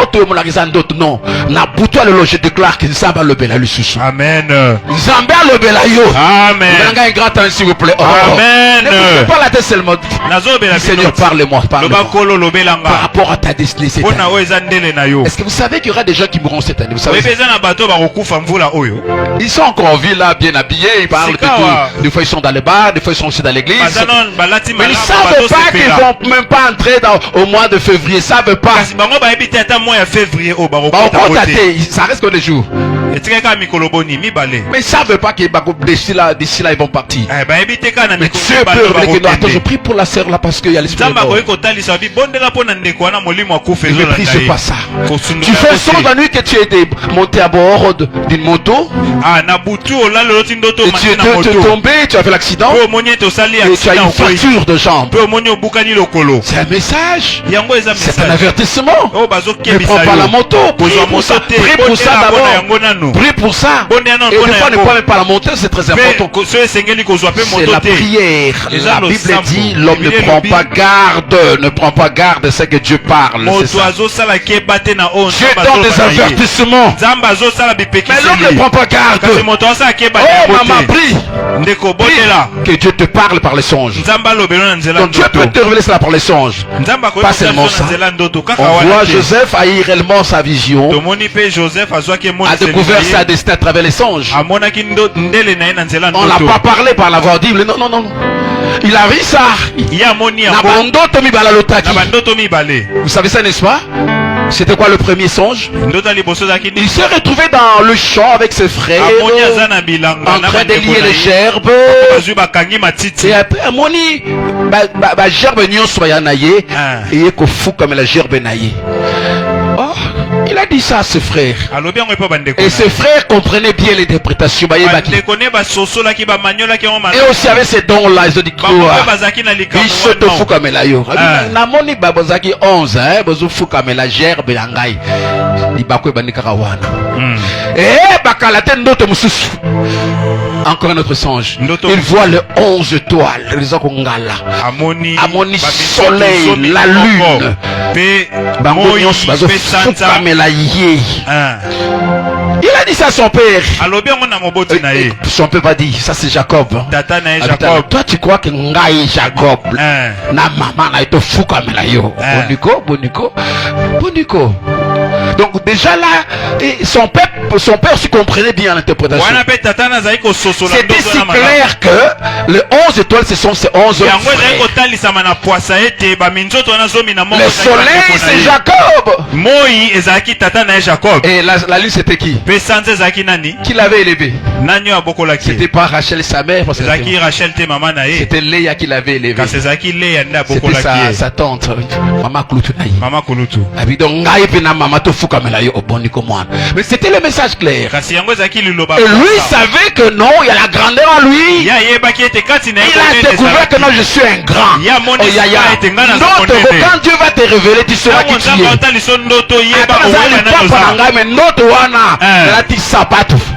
Je déclare que Zamba le Bela lui sushi. Amen. Zamba le Bela yo. Amen. Un grand temps s'il vous plaît. Amen. Ne pas la tête seulement. Seigneur, parle-moi. Par rapport à ta destinée cette année. Est-ce que vous savez qu'il y aura des gens qui mourront cette année? Vous savez? Ils sont encore en vie là, bien habillés. Ils parlent de tout. Des fois ils sont dans les bars, des fois ils sont aussi dans l'église. Mais ils ne savent pas qu'ils vont même pas entrer au mois de février. Ils ne savent pas. Ça reste que des jours. Mais ils ne savent pas que d'ici là ils vont partir. Mais Dieu peut révéler que attends, je prie pour la sœur là parce qu'il y a l'esprit de mort. Ne méprise pas ça. Tu fais son la nuit que tu étais monté à bord d'une moto. Et tu es tombé, tu as fait l'accident. Et tu as une fracture de jambe. C'est un message. C'est un avertissement. Ne prends pas la moto. Prie pour ça. Prie pour ça d'abord. Prie pour ça. Et des fois ne prends même pas la moto, c'est très important. C'est la prière. La Bible dit l'homme ne prend pas garde. Ne prend pas garde, c'est que Dieu parle. C'est ça. Dieu donne des avertissements. Mais l'homme ne prend pas garde. Oh maman, prie. Que Dieu te parle par les songes. Donc Dieu peut te révéler cela par les songes. Pas seulement ça. On voit Joseph a eu réellement sa vision, a découvert sa destinée à travers les songes. On n'a pas parlé par la voix audible. Non. Il a vu ça. Vous savez ça, n'est-ce pas? C'était quoi le premier songe? Il s'est retrouvé dans le champ avec ses frères, en train de lier les gerbes. Et après, Amoni, gerbe nyon soya naye, et ko fou comme la gerbe naye. Oh, Il a dit ça à ses frères. Et ses frères comprenaient bien l'interprétation. Et aussi avec ces dons-là, ils ont dit quoi? Ils se te foutent comme la yo. Namoni babozaki 11, bozo fou comme la gerbe yangai. Di bakwe banikarawana. Bakalate ndoto mususu. Encore un autre songe. Il voit le 11 étoiles. Amoni soleil, la lune. Il a dit ça à son père. Son père va dire, ça c'est Jacob. Toi tu crois que Ngai Jacob. Na maman na été fou comme la yo. Boniko. Donc déjà là, son père aussi comprenait bien l'interprétation. C'était si clair que le 11 étoiles, ce sont ces 11 frères. Le soleil, c'est Jacob. Et la lune, c'était qui? Qui l'avait élevé? C'était pas Rachel sa mère, c'était Léa qui l'avait élevé. C'était sa tante, Maman Kulutu. Mais c'était le message clair. Et lui savait que non, il y a la grandeur en lui. Il a découvert que non, je suis un grand. Quand Dieu va te révéler, tu seras qui tu es.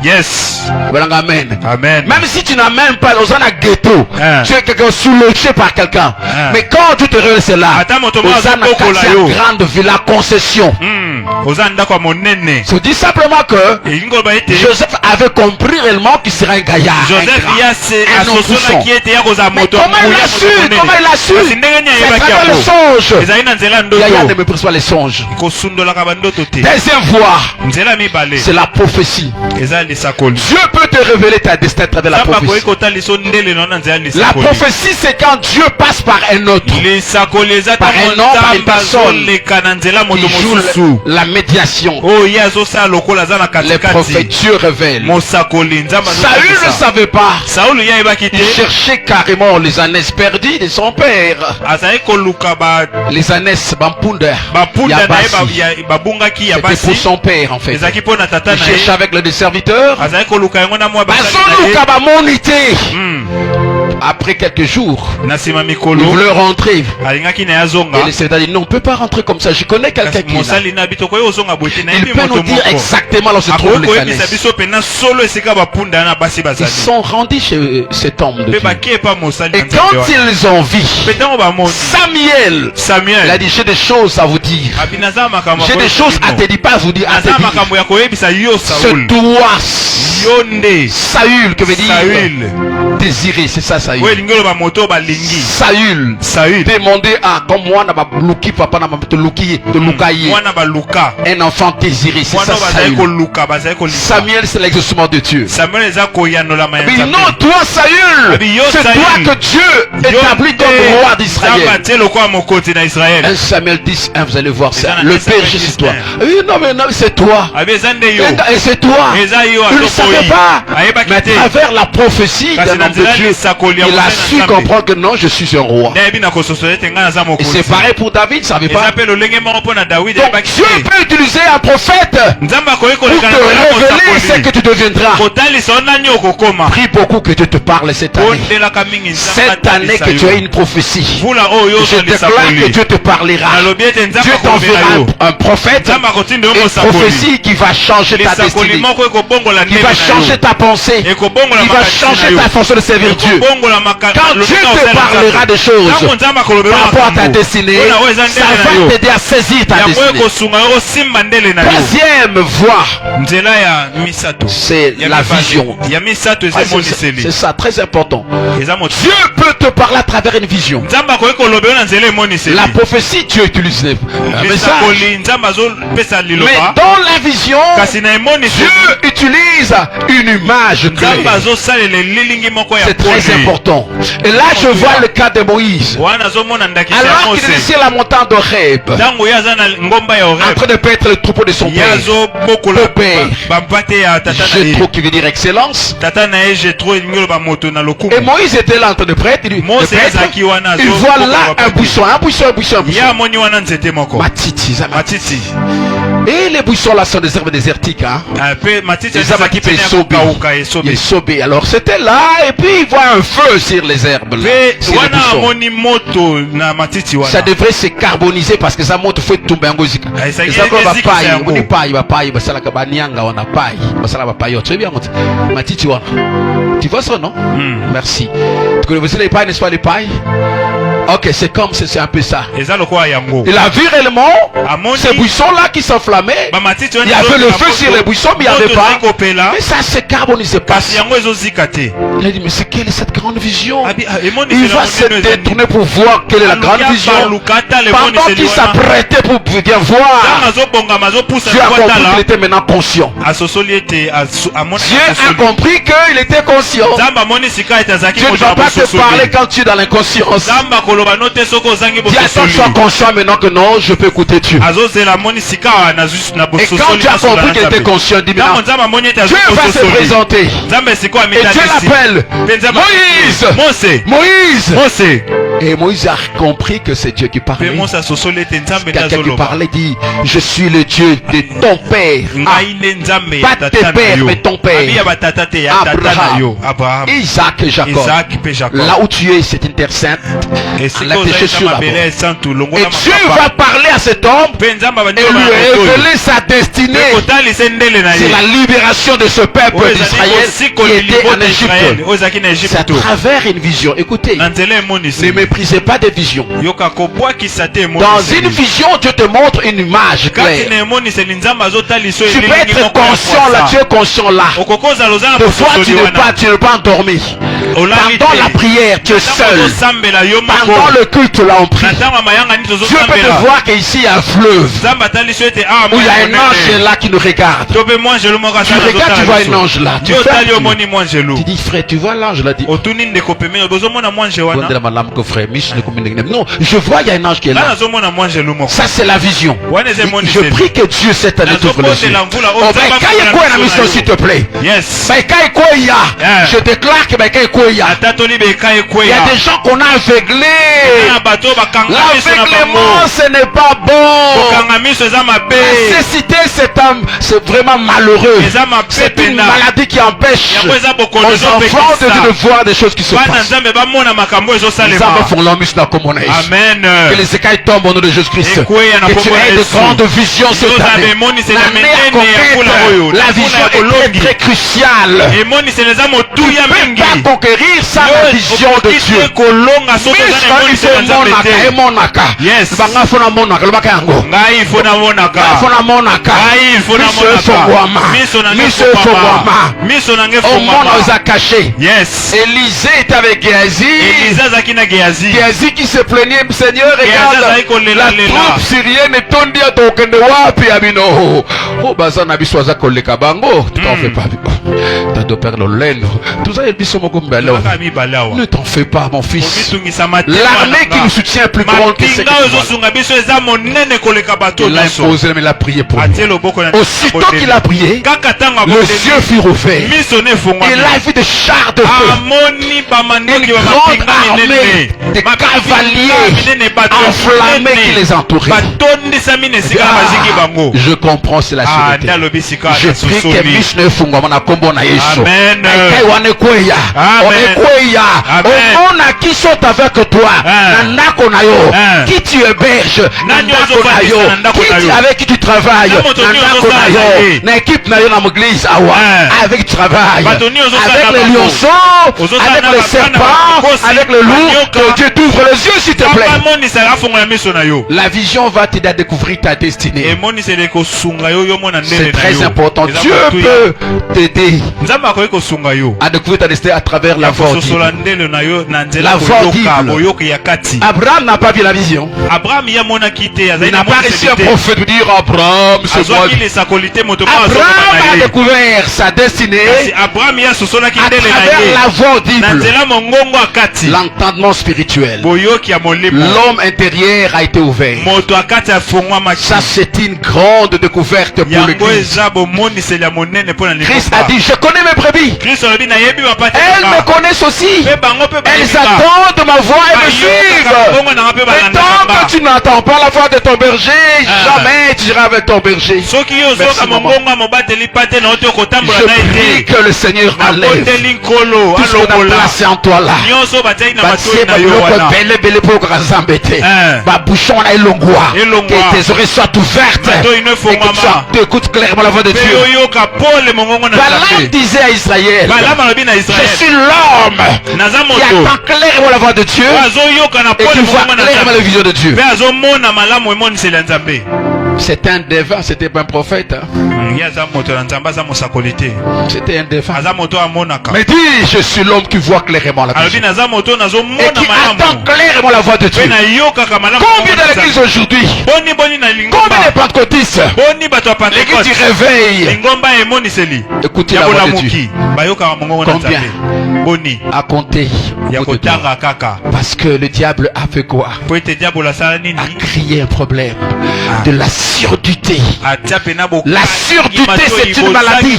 Yes. Amen. Même si tu n'amènes pas dans un ghetto, tu es quelqu'un sous-logé par quelqu'un. Mais quand tu te révèles, c'est là. Grande villa concession. Je dis simplement que Joseph avait compris réellement qu'il serait un gaillard. Mais comment il l'a su? C'est travers le songe. Gaillard ne méprise pas les songes. Deuxième voie, c'est la prophétie. Dieu peut te révéler ta destin à travers la prophétie. La prophétie, c'est quand Dieu passe par un autre, par un homme, par une personne qui joue la médiation. Les prophètes, Dieu révèle. Saül ne savait pas. Il cherchait carrément les ânesses perdues de son père. Les ânesses Bampunda. C'était pour son père en fait. Il cherchait avec le serviteur. Après quelques jours, il voulait rentrer. Et le serviteur dit non, on ne peut pas rentrer comme ça. Je connais quelqu'un qui est là. Il peut nous dire exactement là où se trouve les ânesses. Ils sont rendus chez cet homme de Dieu. Et quand ils ont vu Samuel, il a dit j'ai des choses à vous dire. J'ai des choses à te dire, pas à vous dire, à te dire. C'est toi Saül, que veut dire désiré, c'est ça Saül. Saül demandait à comme moi n'a pas luki papa n'a pas te luki de lukaï. Un enfant désiré, c'est ça Saül. Samuel c'est l'exaucement de Dieu. Mais non, toi Saül, c'est toi que Dieu établit comme roi d'Israël. 1 Samuel 10, vous allez voir ça. Le berger c'est toi. Oui, non mais non, c'est toi. Et c'est toi. Il ne savait pas. Mais à travers la prophétie d'un homme de Dieu, il a su comprendre que non, je suis un roi. Et c'est pareil pour David, ne savait pas. Donc Dieu peut utiliser un prophète pour te révéler ce que tu deviendras. Prie beaucoup que Dieu te parle cette année. Cette année que tu as une prophétie. Je déclare que Dieu te parlera. Dieu t'enverra un prophète, une prophétie qui va changer ta destinée, qui va changer ta pensée, qui va changer ta façon de servir Dieu. Quand Dieu te parlera des choses par rapport à ta destinée, ça va t'aider à saisir ta destinée. Troisième voie, c'est la vision. C'est ça, très important. Dieu peut te parler à travers une vision. La prophétie, Dieu utilise un message. Mais dans la vision, Dieu utilise une image claire. C'est très important. Et là, je vois le cas de Moïse. Alors qu'il est sur la montagne d'Horeb, en train de paître le troupeau de son père. Le père. Jétro qui veut dire excellence. Et Moïse était là en train de prêter. Il voit là un buisson. Matiti. Et les buissons là sont des herbes désertiques. Hein? Les herbes qui peuvent sauver. Alors c'était là, et puis il voit un feu sur les herbes. Là, sur les buissons. Ça devrait se carboniser parce que ça monte feu tomber en gozika. Ça va paille, on paille, ça la kabanianga, on a paille, ça la paille. Très bien, matiti wana. Tu vois ça, non? Merci. Tu connais les pailles, n'est-ce pas les pailles? Ok, c'est comme c'est un peu ça. Il a vu réellement ces buissons-là qui s'enflammaient. Il y avait le feu sur les buissons, mais il n'y avait pas. Mais ça se carbonisait pas. Il a dit, mais c'est quelle est cette grande vision? Il va se détourner pour voir quelle est la grande vision. Pendant qu'il s'apprêtait pour bien voir, Dieu a compris qu'il était maintenant conscient. Dieu a compris qu'il était conscient. Dieu ne va pas te parler quand tu es dans l'inconscience. Dis à toi, sois conscient maintenant que non, je peux écouter Dieu. Et quand tu as compris qu'il était conscient, dis maintenant, Dieu va se présenter. Et Dieu l'appelle Moïse. Et Moïse a compris que c'est Dieu qui parlait. Quelqu'un qui parlait dit, je suis le Dieu de ton père. Pas tes pères, mais ton père. Abraham, Isaac et Jacob. Là où tu es, c'est une terre sainte. Et Dieu va parler à cet homme et lui révéler sa destinée. C'est la libération de ce peuple d'Israël qui était en Égypte. C'est à travers une vision. Écoutez, ne méprisez pas des visions. Dans une vision, Dieu te montre une image claire. Tu peux être conscient là, tu es conscient là. Des fois, tu n'es pas endormi. Pendant la prière, tu es seul. Pendant le culte, là, on prie. Dieu peut te voir qu'ici, il y a un fleuve. Où il y a un ange là qui nous regarde. Tu regardes, tu vois un ange là. Tu dis, frère, tu vois l'ange là. Non, je vois, il y a un ange qui est là. Ça, c'est la vision. Je prie que Dieu cette année t'ouvre les yeux. S'il te plaît. Je déclare que il y a des gens qu'on a aveuglés. L'aveuglement, ce n'est pas bon. La cécité, c'est vraiment malheureux. C'est une maladie qui empêche aux enfants de voir des choses qui se passent. Les âmes font l'homme. Amen. Que les écailles tombent au nom de Jésus-Christ. Que tu aies de grandes visions cette année. La vision est très cruciale. Tu ne peux pas conquérir sans la vision de Dieu. Élisée est avec Géasi qui se plaignait, Seigneur, regarde la troupe syrienne est tondue à ton wapi abino. Oh, bazana biswaza koleka bango. Tu t'en fais pas. T'as de perdre le laine. Tout ça, ne t'en fais pas, mon fils. L'armée qui nous soutient est plus grande que ce qu'il a imposé, mais il a prié pour nous. Aussitôt qu'il a prié, le ciel fut rouvert. Il a vu des chars de feu, une grande armée de cavaliers enflammés qui les entouraient. Je comprends cela. Je prie que Mishne Fungwamana Kombo na Yesu. Amen. On a qui sont avec toi. Qui tu héberges. Avec qui tu travailles. L'équipe na yo na l'église avec qui tu travailles. Avec les lionceaux, avec les serpents, avec le loup. Que Dieu t'ouvre les yeux, s'il te plaît. La vision va t'aider à découvrir ta destinée. C'est très important. Dieu peut t'aider à découvrir ta destinée à travers la voix audible. La voix audible. Abraham n'a pas vu la vision. Il n'a pas réussi un prophète de dire Abraham, c'est moi. Abraham a découvert sa destinée à travers la voix audible. L'entendement spirituel. L'homme intérieur a été ouvert. Ça, c'est une grande découverte pour l'église. Christ a dit, je connais mes brebis. Elles me connaissent aussi. Elles attendent ma voix et me suivent. Et tant que tu n'entends pas la voix de ton berger, jamais tu iras avec ton berger. Je prie que le Seigneur enlève tout ce qu'on a placé en toi là. Que tes oreilles soient ouvertes et que tu écoutes clairement la voix de Dieu. Balaam disait à Israël, je suis l'homme qui attend clairement la voix de Dieu et qui voit clairement la vision de Dieu. C'était un devin, c'était pas un prophète. C'était un devin. Mais dis, je suis l'homme qui voit clairement la vision et qui attend clairement la voix de Dieu. Combien de l'église aujourd'hui? Combien de pentecôtistes? L'église du réveil. Écoutez la voix de Dieu. Combien? À compter. Parce que le diable a fait quoi? A créé un problème de la surdité. La surdité, c'est une maladie.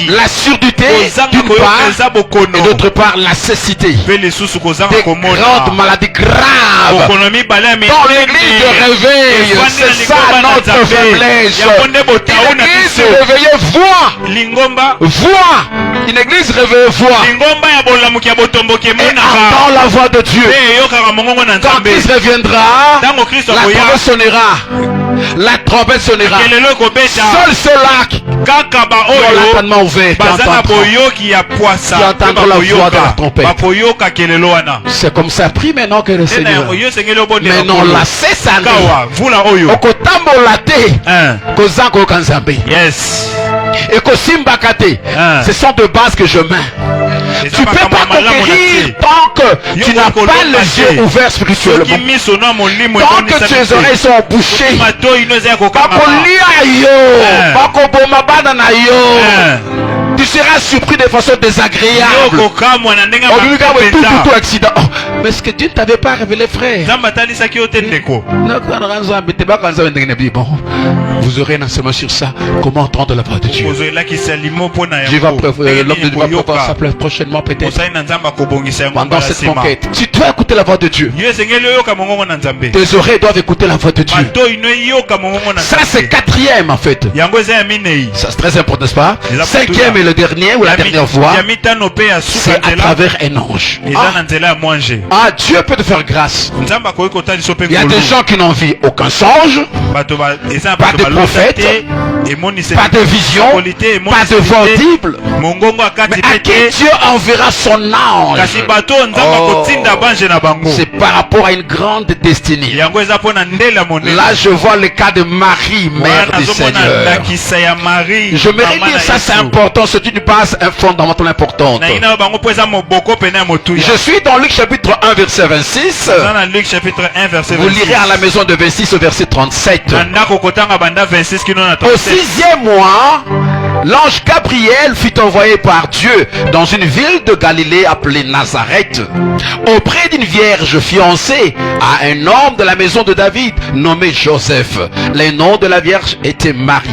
La surdité, d'une part, et d'autre part, la cécité. Des grandes maladies graves. Dans l'église de réveil, c'est ça notre faiblesse. Une église réveillée voit. Une église réveillée voit. Et entend la voix de Dieu. Quand Christ reviendra, la trompette sonnera. La trompette sonnera. Seul ceux-là qui ont l'entendement ouvert, qui entendront la voix de la trompette. C'est comme ça. Prie maintenant que le Seigneur. Maintenant la cessane. Yes. Et Kosimbakate, ce sont de bases que je mets. Tu ne peux pas conquérir tant que tu n'as pas les yeux ouverts spirituellement. Tant que tes oreilles sont bouchées. Tu seras surpris de façon désagréable. Tout accident. Mais ce que Dieu ne t'avait pas révélé, frère. Bon, vous aurez un enseignement sur ça. Comment entendre la voix de Dieu. L'homme de Dieu va prévoir ça prochainement peut-être. Pendant cette conquête, tu dois écouter la voix de Dieu. Tes oreilles doivent écouter la voix de Dieu. Ça c'est quatrième en fait. Ça c'est très important, n'est-ce pas? Cinquième et le dernier ou la dernière voix, c'est à travers un ange. Ah, Dieu peut te faire grâce. Il y a des gens qui n'ont vu aucun songe, pas de prophète, pas de vision, pas de voix audible. Mais à qui Dieu enverra son ange? C'est par rapport à une grande destinée. Là je vois le cas de Marie, mère du Seigneur. Je me dire ça, c'est important, c'est une base fondamentale importante. Je suis dans Luc chapitre 1 verset 26. Vous lirez à la maison de 26 au verset 37. Au 6e mois, l'ange Gabriel fut envoyé par Dieu dans une ville de Galilée appelée Nazareth, auprès d'une vierge fiancée à un homme de la maison de David nommé Joseph. Le nom de la vierge était Marie.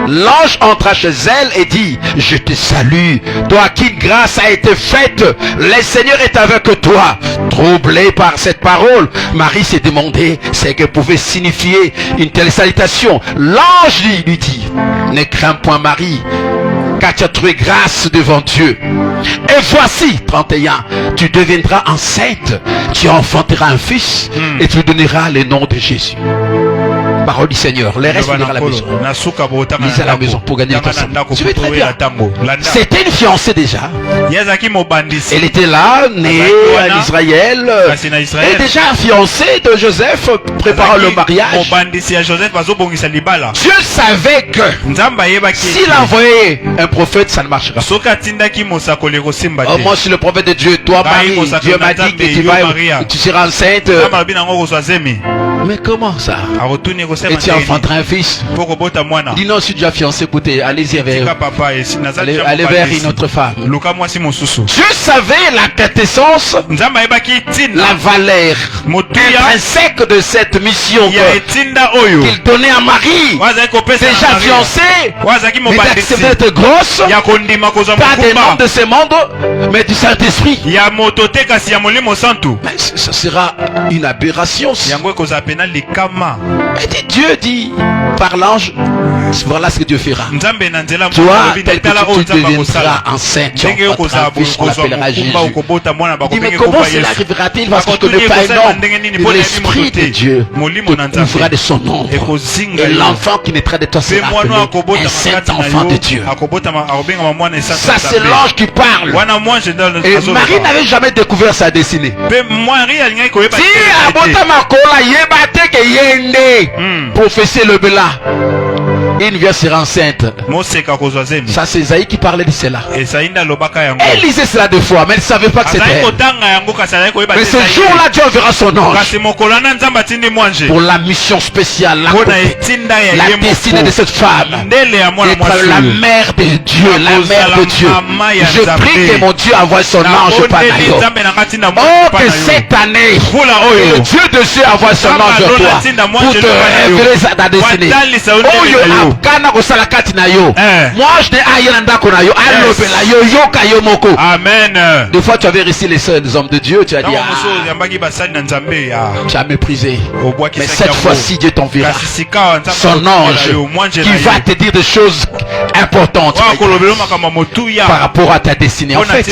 L'ange entra chez elle et dit: je te salue, toi à qui grâce a été faite, le Seigneur est avec toi. Troublée par cette parole, Marie s'est demandé ce que pouvait signifier une telle salutation. L'ange lui dit: ne crains point Marie, car tu as trouvé grâce devant Dieu. Et voici, 31, tu deviendras enceinte, tu enfanteras un fils et tu lui donneras le nom de Jésus. Parole du Seigneur. Les restes venir à la maison. Lisez à la maison pour gagner le temps. Tu veux très bien. C'était une fiancée déjà. Elle était là, née en Israël. Elle est déjà fiancée de Joseph, préparant le mariage. Dieu savait que s'il envoyait un prophète, ça ne marchera pas. Oh, moi, je suis le prophète de Dieu. Toi, Marie, Dieu m'a dit que tu seras enceinte. Mais comment ça? Et tu enfanteras un fils. Dis non, je suis déjà fiancé, écoutez, allez-y allez vers une autre femme. Dieu savait la quintessence, la valeur intrinsèque de cette mission qu'il donnait à Marie, déjà fiancée, mais d'accepter d'être grosse, pas des noms de ce monde, mais du Saint-Esprit. Mais ça sera une aberration. Et Dieu dit par l'ange, voilà ce que Dieu fera. Toi, tel que tu deviendras enceinte, tu enfanteras un fils, on l'appellera Jésus. Il dit, mais comment cela arrivera-t-il? Parce que je ne connais pas un homme. Et l'Esprit de Dieu te couvrira de son ombre. Et l'enfant qui naîtra de toi sera appelé un saint enfant de Dieu. Ça, c'est l'ange qui parle. Et Marie n'avait jamais découvert sa destinée. Si Abotamakola yebate ke yende prophétie le bela, une vierge sera enceinte. Ça, c'est Isaïe qui parlait de cela. Elle lisait cela deux fois, mais elle ne savait pas que c'était elle. Mais ce jour-là, Dieu verra son ange pour la mission spéciale, la destinée de cette femme d'être la mère de Dieu, la mère de Dieu. Je prie que mon Dieu envoie son ange par Nayo. Oh, que cette année, le Dieu de Dieu envoie son ange à toi pour te révéler ta destinée. Oh, yo abkana kosala kati na yo. Moi, je n'ai rien ndako na yo. Alobela yo yoka yo moko. Amen. Des fois, tu avais réussi les hommes de Dieu, tu as dit, tu as méprisé. Mais cette fois-ci, Dieu t'enverra son ange qui va te dire des choses importantes par rapport à ta destinée. En fait,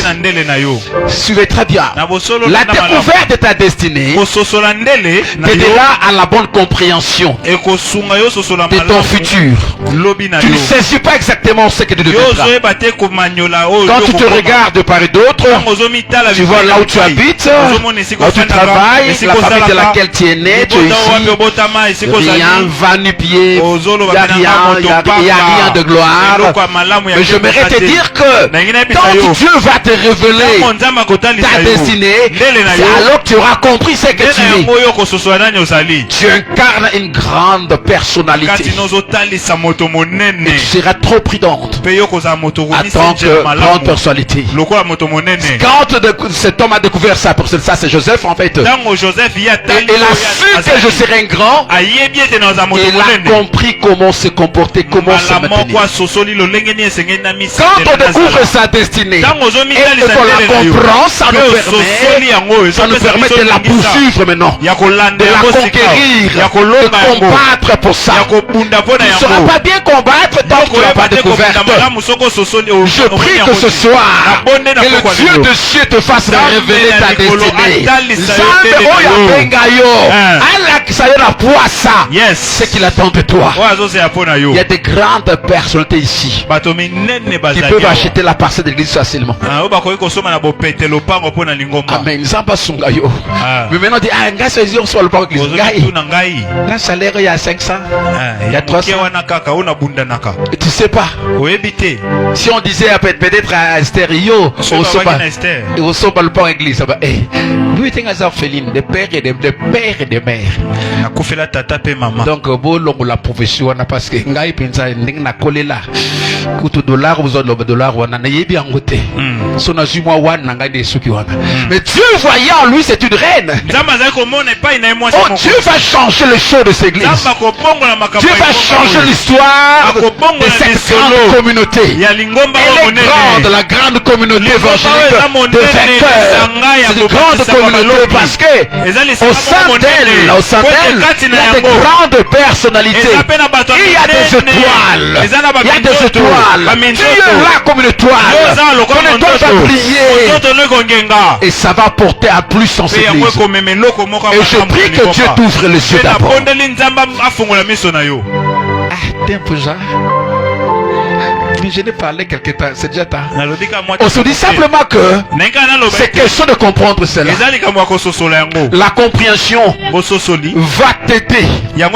suivez très bien. La découverte de ta destinée t'aidera à la bonne compréhension de ton futur. Tu ne saisis pas exactement ce que tu deviendras. Quand tu te regardes de part et d'autre, tu vois là où tu habites, là où tu travailles, la famille de laquelle tu es né, tu es ici. Rien va ni pied, il n'y a rien de gloire. Mais j'aimerais te dire que quand Dieu va te révéler ta destinée, c'est alors que tu auras compris ce que tu es. Tu incarnes une grande personnalité. Et tu seras trop prudente en tant que grande personnalité. Quand cet homme a découvert ça, pour ça c'est Joseph en fait. Il a su que je serais un grand. Il a compris comment se comporter, comment se maintenir. Quand on découvre sa destinée et qu'on la comprend, ça nous permet de la poursuivre maintenant, de la conquérir, de combattre pour ça. Tu ne sauras pas bien combattre tant que tu n'as pas découverte. Je prie que ce soir, que le Dieu de cieux te fasse révéler ta destinée. Ce qu'il attend de toi. Il y a des grandes personnalités ici qui peuvent acheter la parcelle de l'église facilement. Amen. Mais maintenant, on dit, on soit le parc de l'église. La salaire, il y a 500. Il y a 300. Et tu sais pas. Si on disait peut-être à Esther, on sort pas le parc de l'église. Nous étions à Féline, des pères et des mères. Donc, la profession, parce que ngai pensa na kolela kuto dollar vous le dollar wana na yebi angote so na jumwa wana ngai de suki wana. Mais Dieu voyant lui c'est une reine. Oh, Dieu va changer les choses de cette église. Dieu va changer l'histoire de cette grande communauté. Elle est grande, la grande communauté évangélique de vainqueurs. C'est une grande communauté parce que au sein d'elle, il y a des grandes personnalités. Il y a des étoiles. Il y a des étoiles. Tu es là comme une étoile. Ton étoile va briller. Et ça va porter à plus en cette église. Et je prie que Dieu t'ouvre les yeux d'abord. Ah, t'es un peu ça. Mais je n'ai parlé quelque temps, c'est déjà tard. On se dit simplement que c'est question de comprendre cela. La compréhension va t'aider à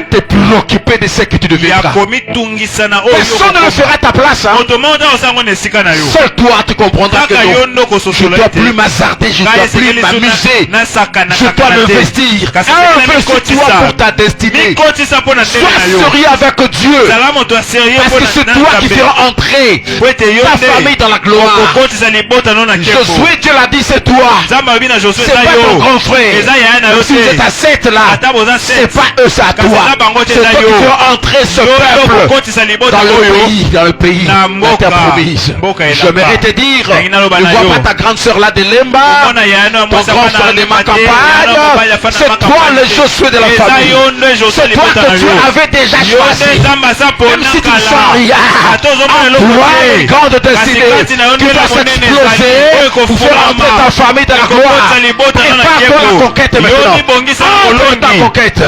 te préoccuper de ce que tu deviendras. Personne ne le fera à ta place. Seul toi tu comprendras que je ne dois plus m'hazarder, je ne dois plus m'amuser. Je dois m'investir. Investis-toi pour ta destinée. Sois sérieux avec Dieu. Parce que c'est toi qui fera entrer ta famille dans la gloire. Josué, Dieu l'a dit, c'est toi. C'est pas ton grand frère. Même si vous êtes à 7 là, c'est pas eux, c'est à toi. C'est toi qui veux entrer ce peuple dans le pays, la terre promise. J'aimerais te dire, ne vois pas ta grande sœur là de Lemba, ton grand frère de ma campagne. C'est toi le Josué de la famille. C'est toi que tu avais déjà choisi. Même si tu ne sens rien, toi, les grandes destinées qui doivent s'exploser pour faire entrer ta famille dans la gloire. Prépare-toi la conquête maintenant. Entre ta conquête.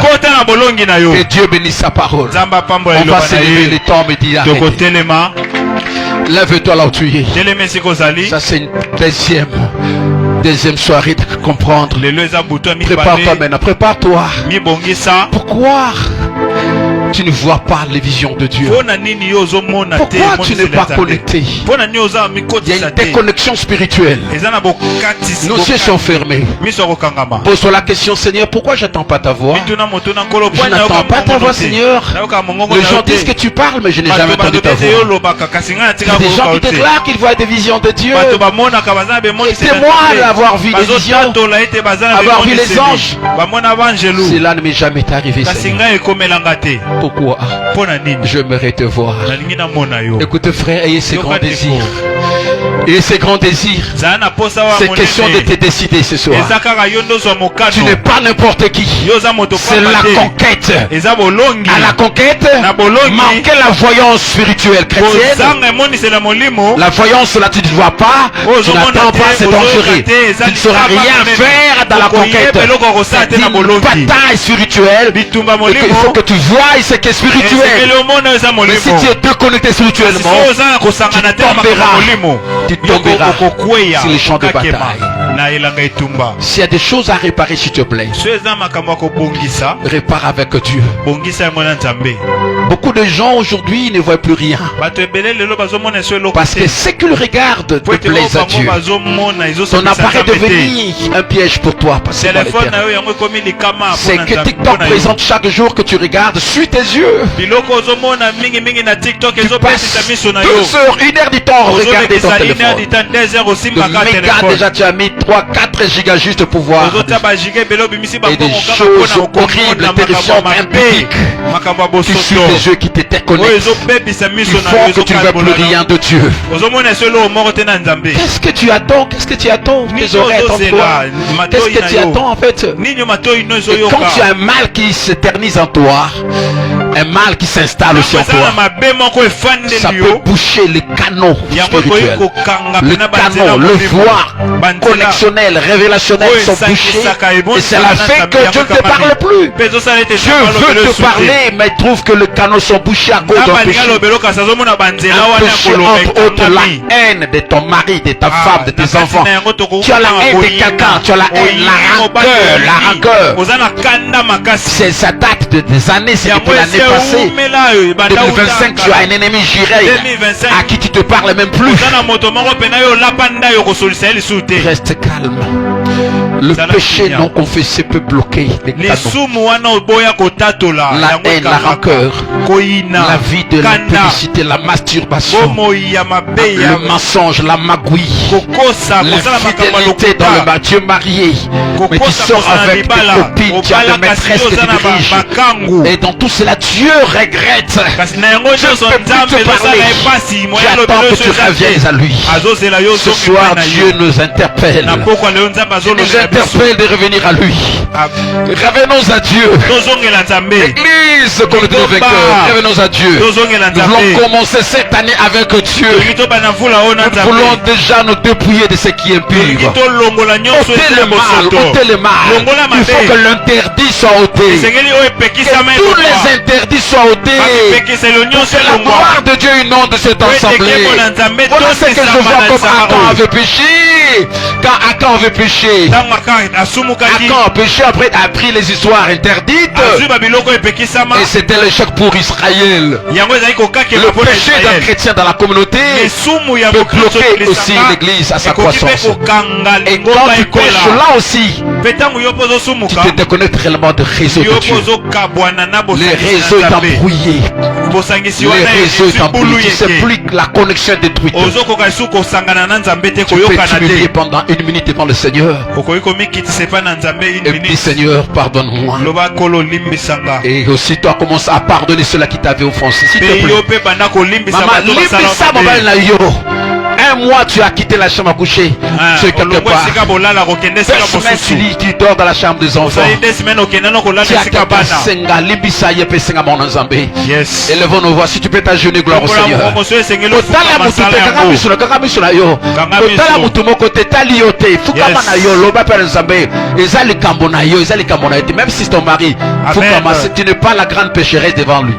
Que Dieu bénisse sa parole. On va s'élever les temps médias. Lève-toi là où tu es. Ça c'est une deuxième soirée de comprendre. Prépare-toi maintenant, prépare-toi. Pourquoi tu ne vois pas les visions de Dieu? Pourquoi tu n'es pas connecté? Il y a une déconnexion spirituelle. Nos yeux sont fermés. Pose-toi la question, Seigneur, pourquoi j'attends pas ta voix? Je n'attends pas ta voix, Seigneur. Les gens disent que tu parles, mais je n'ai jamais entendu ta voix. Il y a des gens qui déclarent qu'ils voient des visions de Dieu. C'est moi d'avoir vu des visions, avoir vu les anges. Cela ne m'est jamais arrivé, Seigneur. Pourquoi? J'aimerais te voir. Écoute frère, ayez ces grands désirs. Et ces grands désirs, c'est question de te décider ce soir. Tu n'es pas n'importe qui. C'est la conquête. À la conquête, manquer la voyance spirituelle chrétienne. La voyance là, tu ne vois pas, tu n'attends pas, c'est dangereux. Tu ne sauras rien faire dans la conquête. C'est une bataille spirituelle. Il faut que tu vois ce qui est spirituel. Mais si tu es déconnecté spirituellement, tu tomberas sur les champs de bataille. S'il y a des choses à réparer, s'il te plaît, répare avec Dieu. Beaucoup de gens aujourd'hui ne voient plus rien parce que ce qu'ils regardent te plaise à Dieu. Ton appareil est devenu un piège pour toi. C'est que TikTok présente chaque jour que tu regardes, suis tes yeux. Tu passes 2 heures, 1 heure du temps à regarder ton téléphone. Le méga déjà tu as mis 3-4 gigas juste pour voir et des choses horribles, terrifiantes, impudiques. Tu suis des yeux qui te déconnectent, qui font que tu ne veux plus rien de Dieu. Qu'est-ce que tu attends? Qu'est-ce que tu attends? Tes oreilles attendent quoi? Qu'est-ce que tu attends en fait? Et quand tu as un mal qui s'éternise en toi, un mal qui s'installe aussi en toi, ça peut boucher les canaux spirituels. Le canot, le voie connexionnel, révélationnel sont bouchés. Et c'est la fait que Dieu ne te parle plus. Dieu veut te parler, mais il trouve que les canaux sont bouchés à cause d'un péché. Un péché entre autres la haine de ton mari, de ta femme, de tes enfants. Tu as la haine de quelqu'un, tu as la haine, la rancœur. Ça date des années, c'est depuis l'année passée. 2025, tu as un ennemi juré à qui tu te parles même plus. Reste calme. Le péché non confessé peut bloquer les canaux. La haine, la rancœur, la vie de l'impudicité, la masturbation, le mensonge, la magouille, l'infidélité dans le Dieu marié, mais qui sort avec tes copines, tu as des maîtresses que tu diriges. Et dans tout cela, Dieu regrette. Je ne peux plus te parler. J'attends que tu reviennes à lui. Ce soir, Dieu nous interpelle. Il nous interpelle de revenir à lui. Revenons à Dieu. L'église qu'on est vainqueur. Revenons à Dieu. Nous voulons commencer cette année avec Dieu. Nous voulons déjà nous dépouiller de ce qui est impur. Ôtez le mal. Il faut que l'interdit soit ôté. Que tous les interdits soient ôtés. Pour que la gloire de Dieu inonde cette assemblée. Voilà ce que je vois comme Adam avait péché. Quand Adam avait péché, Adam a péché, après a pris les histoires interdites. Et c'était l'échec pour Israël. Le péché d'un chrétien dans la communauté peut bloquer aussi l'église à sa croissance. Et quand tu pêches là aussi, tu te déconnectes réellement avoir de réseau de Dieu. Les réseaux est embrouillé. Les réseaux est embrouillé. Tu sais plus la connexion est détruite. Tu peux t'humilier pendant 1 minute devant le Seigneur. Et puis Seigneur, pardonne-moi. Et aussi toi commence à pardonner ceux-là qui t'avaient offensé. S'il te plaît. Maman, limbisa mobile na yo. 1 mois tu as quitté la chambre à coucher. Tu es quelque part. 2 semaines tu dors dans la chambre des enfants. Tu as quelqu'un senga limbisa yepe senga mon nzambe. Élevons nos voix. Si tu peux t'agenouiller, gloire au Seigneur. Kotala mutu te kaka misula yo. Kotala mutu moko te tali yo te. Fukama na yo loba père nzambe. Ezali kambo na yo, ezali kambo na yo. Même si c'est ton mari, fukama, tu n'es pas la grande pécheresse devant lui.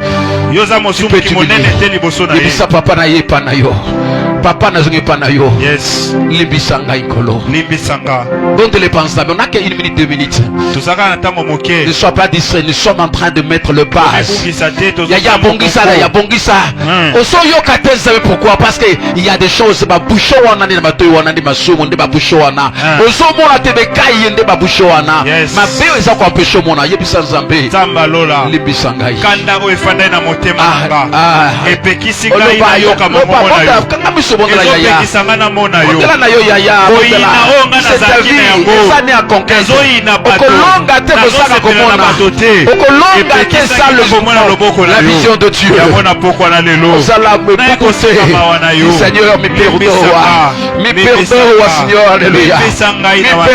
Tu peux t'humilier. Libisa papa na ye pa na yo. Papa n'a pas na yo. Yes. Libisanga ikolo. Libisanga. Donc les pensées, on n'a que 1 minute, 2 minutes. Ne sois pas distrait, nous sommes en train de mettre le base. Ya bongisa là, ya bongisa. Oso yo kate, vous savez pourquoi? Parce que il y a des choses, ba boucho wana ni ma toyo wana ni ma sumo ndi ba boucho wana. Oso mona te be kai ndi ba boucho wana. Ma beo eza ko empêcher mona yebisa nzambe. Tamba lola. Libisanga. Kanda o efanda na motema nga. Epekisi ngai na yo kama mona yo. Bondela yaya. Bondela na yo yaya. C'est ta vie. Ça n'est à conquête. Okolonga te bosaka komona. Okolonga te ça la vision de Dieu. Osala me bokose. Seigneur, me perdonne. Me perdonne, Seigneur, alléluia. Me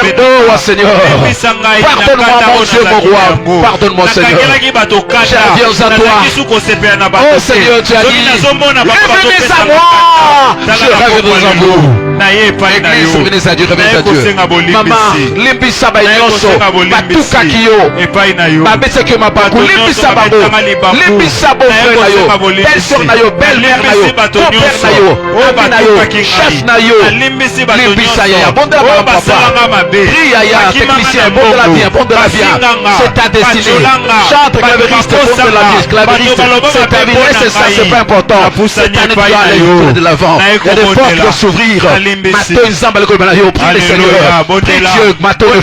perdonne, Seigneur. Pardonne-moi, mon Dieu, mon roi. Pardonne-moi, Seigneur. Je reviens à toi. Oh Seigneur, tu as dit, revenez à moi. Je rêve devant vous. Église, revenez à Dieu, revenez à Dieu. Maman, limbisa ba nyonso, batuka kiyo. Babese ke mabaku, limbisa babo. Limbisa bo frère na yo, belle sœur na yo, belle mère na yo, ton père na yo, abi na yo, chef na yo. Limbisa ya, bon de la papa. Prie ya, technicien, bon de la bien, bon de la bien. C'est ta destinée. Chante clavériste, bon de la bien, clavériste. C'est ta vie, c'est ça, c'est pas important. Cette année tu vas aller de l'avant. Il y a des portes qui vont s'ouvrir. Mato nzamba le kolbana yo, prie le Seigneur. Prie Dieu, mato le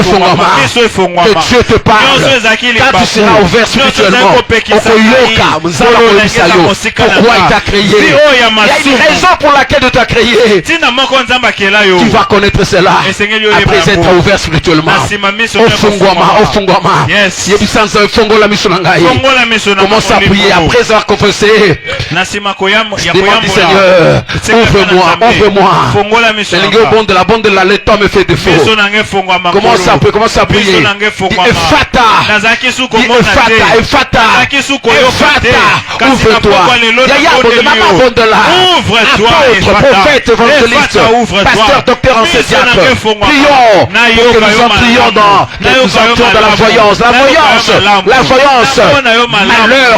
fongama. Que Dieu te parle. Quand tu seras ouvert spirituellement, okoyoka, mzala koyebisa yo. Pourquoi il t'a créé? Il y a une raison pour laquelle il t'a créé. Tu vas connaître cela après être ouvert spirituellement. Ofungwama. Yebisa nzamba fongola miso na ngai. Commence à prier après avoir confessé. Demande Seigneur, ouvre-moi. Le bon de la, le temps me fait défaut. Commence à prier. Efata, ouvre-toi. Ouvre-toi. Apôtre, prophète, évangéliste, pasteur, docteur, enseignant. Prions. Prions dans la voyance.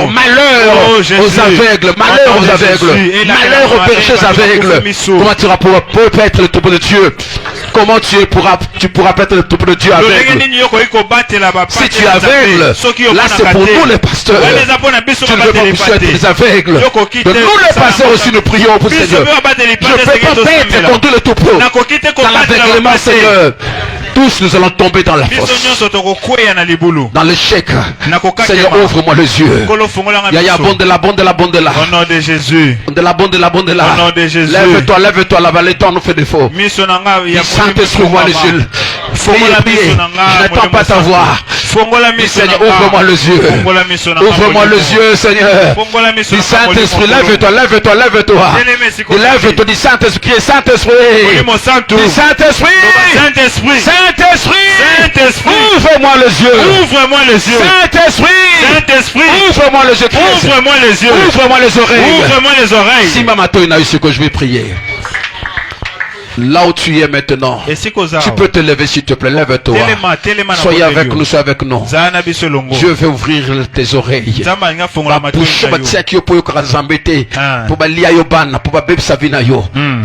Malheur aux aveugles. Malheur aux bergers aveugles. Comment tu pourras être le troupeau de Dieu? Comment tu pourras être le troupeau de Dieu aveugle? Si tu es aveugle, là c'est pour nous les pasteurs. Tu ne veux pas pousser être des aveugles. De nous les pasteurs aussi nous prions pour Seigneur. Je ne peux pas être contre le troupeau. Dans l'aveuglement, Seigneur. Tous nous allons tomber dans la fosse, dans l'échec. Seigneur, ouvre-moi les yeux. Yaya, bon de la. Au nom de Jésus. Au nom de Jésus. Lève-toi là-bas, le temps nous fait défaut. Saint-Esprit, ouvre les yeux. Faut-moi la prier. Je n'attends pas ta voix. Seigneur, ouvre-moi les yeux. Ouvre-moi les yeux, Seigneur. Dis Saint-Esprit, lève-toi. Lève-toi, dis Saint-Esprit. Dis Saint-Esprit. Saint-Esprit, ouvre-moi les yeux. Saint-Esprit, ouvre-moi les yeux. Ouvre-moi les oreilles. Si maman a eu ce que je vais prier. Là où tu es maintenant, tu peux te lever s'il te plaît, lève-toi. Soyez avec nous, soyez avec nous. Dieu veut ouvrir tes oreilles.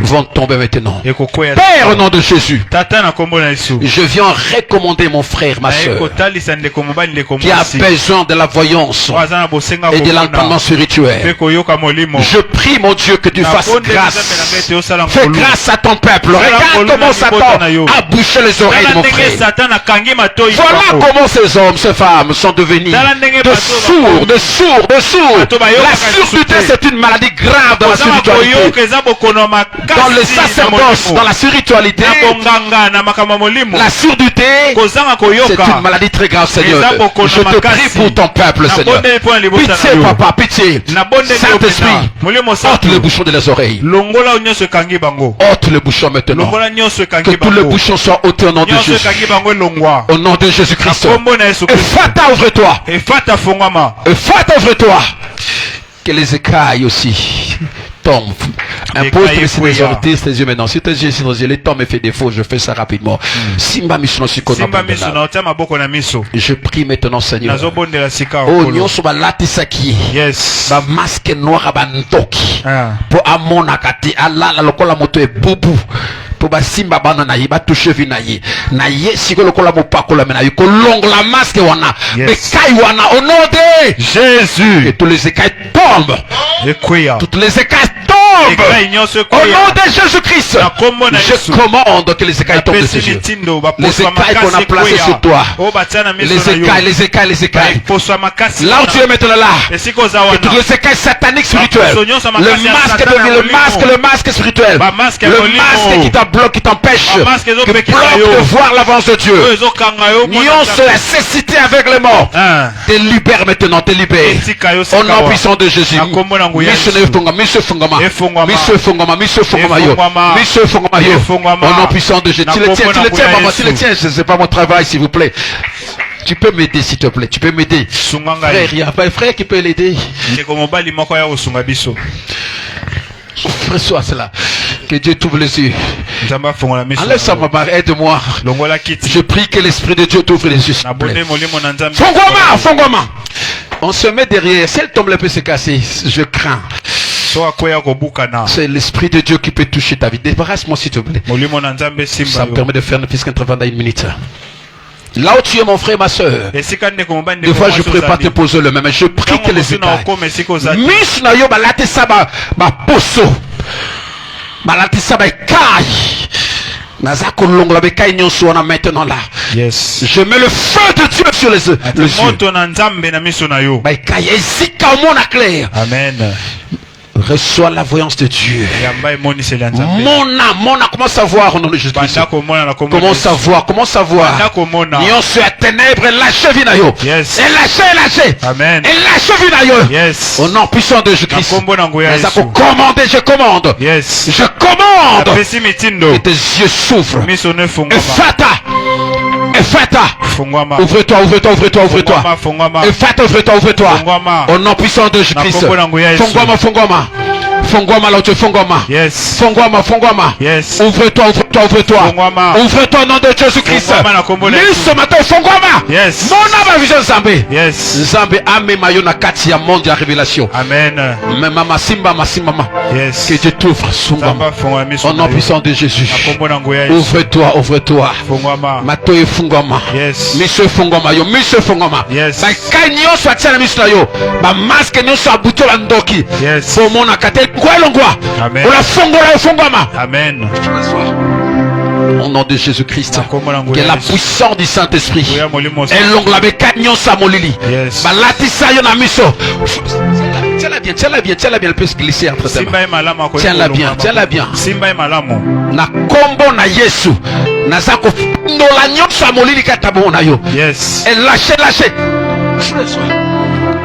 Vont tomber maintenant. Père, au nom de Jésus, je viens recommander mon frère, ma soeur, qui a besoin de la voyance et de l'entendement spirituel. Je prie, mon Dieu, que tu fasses grâce. Fais grâce à ton peuple. peuple. Regarde comment Satan a bouché les oreilles de mon frère. Voilà comment ces hommes, ces femmes sont devenus de sourds. La surdité, c'est une maladie grave dans la spiritualité. Dans le sacerdoce, dans la spiritualité, la surdité, c'est une maladie très grave, Seigneur. Je te prie pour ton peuple, Seigneur. Pitié, papa, pitié. Saint-Esprit, ôte les bouchons de les oreilles. Ôte les bouchons maintenant. Que tous les bouchons soient ôtés au nom de Jésus. Au nom de Jésus-Christ. Ephata, ouvre-toi. Ephata, ouvre-toi. Que les écailles aussi tombent. Impose les orties, tes yeux maintenant. Si tes yeux sont les temps me fait défaut, je fais ça rapidement. Simba mission je prie maintenant, Seigneur. Oh, nyonso balati saki. Yes. Ba masque noir abantoki. Po amona kati alala lokola moto e bubu. Po ba simba bana na yiba touche vi na ye. Na ye siko lokola mopakola mena yiko long la masque wana. Écailles wana au nom de Jésus. Et tous les écailles tombent. Toutes les écailles tombent. Au nom de Jésus-Christ. Je commande que les écailles tombent de ses yeux. Les écailles qu'on a placées sur toi. Les écailles. Là où tu es maintenant là. Et toutes les écailles sataniques spirituelles. Le masque spirituel. Le masque qui t'embloque, qui t'empêche. Qui bloque de voir l'avance de Dieu. Nyonso la cécité avec les morts. Te libère maintenant, te libère. Au nom puissant de Jésus. Au nom puissant de Jésus. Tu le tiens, je ne sais pas mon travail, s'il vous plaît. Tu peux m'aider, s'il te plaît. Tu peux m'aider. Frère, il y a pas un frère qui peut l'aider. Reçois cela. Que Dieu t'ouvre les yeux. Enlève ça, maman, aide-moi. Je prie que l'Esprit de Dieu t'ouvre les yeux. Fongoma. On se met derrière. Si elle tombe, elle peut se casser. Je crains. C'est l'Esprit de Dieu qui peut toucher ta vie. Débarrasse-moi, s'il te plaît. Ça me permet de faire une puisque dans une minute. Là où tu es, mon frère, ma soeur, des fois je ne pourrais pas te poser le même, mais je prie que les écailles mis na yo balate saba ba poso balate saba écaille nazako longo la bécaille nyonso on a maintenant là. Yes. Je mets le feu de Dieu sur les yeux. Ba écaille ezika au monde clair. Amen. Reçois la voyance de Dieu. Mon âme, comment savoir au nom de Jésus-Christ? Comment savoir? Nyonso ya ténèbres, lâchez vinayo. Yes. Et lâchez. Amen. Et lâchez vinayo. Yes. Au nom puissant de Jésus-Christ. Je commande. Yes. Je commande. Et tes yeux s'ouvrent. Ephata. Ouvre-toi. Ephata, ouvre-toi. Au nom puissant de Jésus-Christ. Fongoma là où tu es, Fongoma. Yes. Fongoma. Yes. Ouvre-toi. Ouvre-toi au nom de Jésus-Christ. Ce matin, Fongoma. Yes. Mon âme vision Zambé. Yes. Zambé ame mayo na kati ya monde ya révélation. Amen. Mais mama simba. Yes. Que Dieu t'ouvre, Fongoma. Au nom puissant de Jésus. Ouvre-toi. Mato e Fongoma. Yes. Monsieur Fongoma. Yes. Ba kanyo so atia na miso yo. Ba masque nyo so abuto la ndoki. Yes. Pour mon akatel quoi longwa. Amen. Ola Fongoma. Amen. Au nom de Jésus-Christ, que la puissance du Saint-Esprit et l'ongle avec cagnon samolili. Yes. Balatisa yona miso. Tiens-la bien, elle peut se glisser entre tes mains. Tiens-la bien. Na kombo na Yesu. Nazako no la nyonso samolili katabo na yo. Yes. Et lâchez.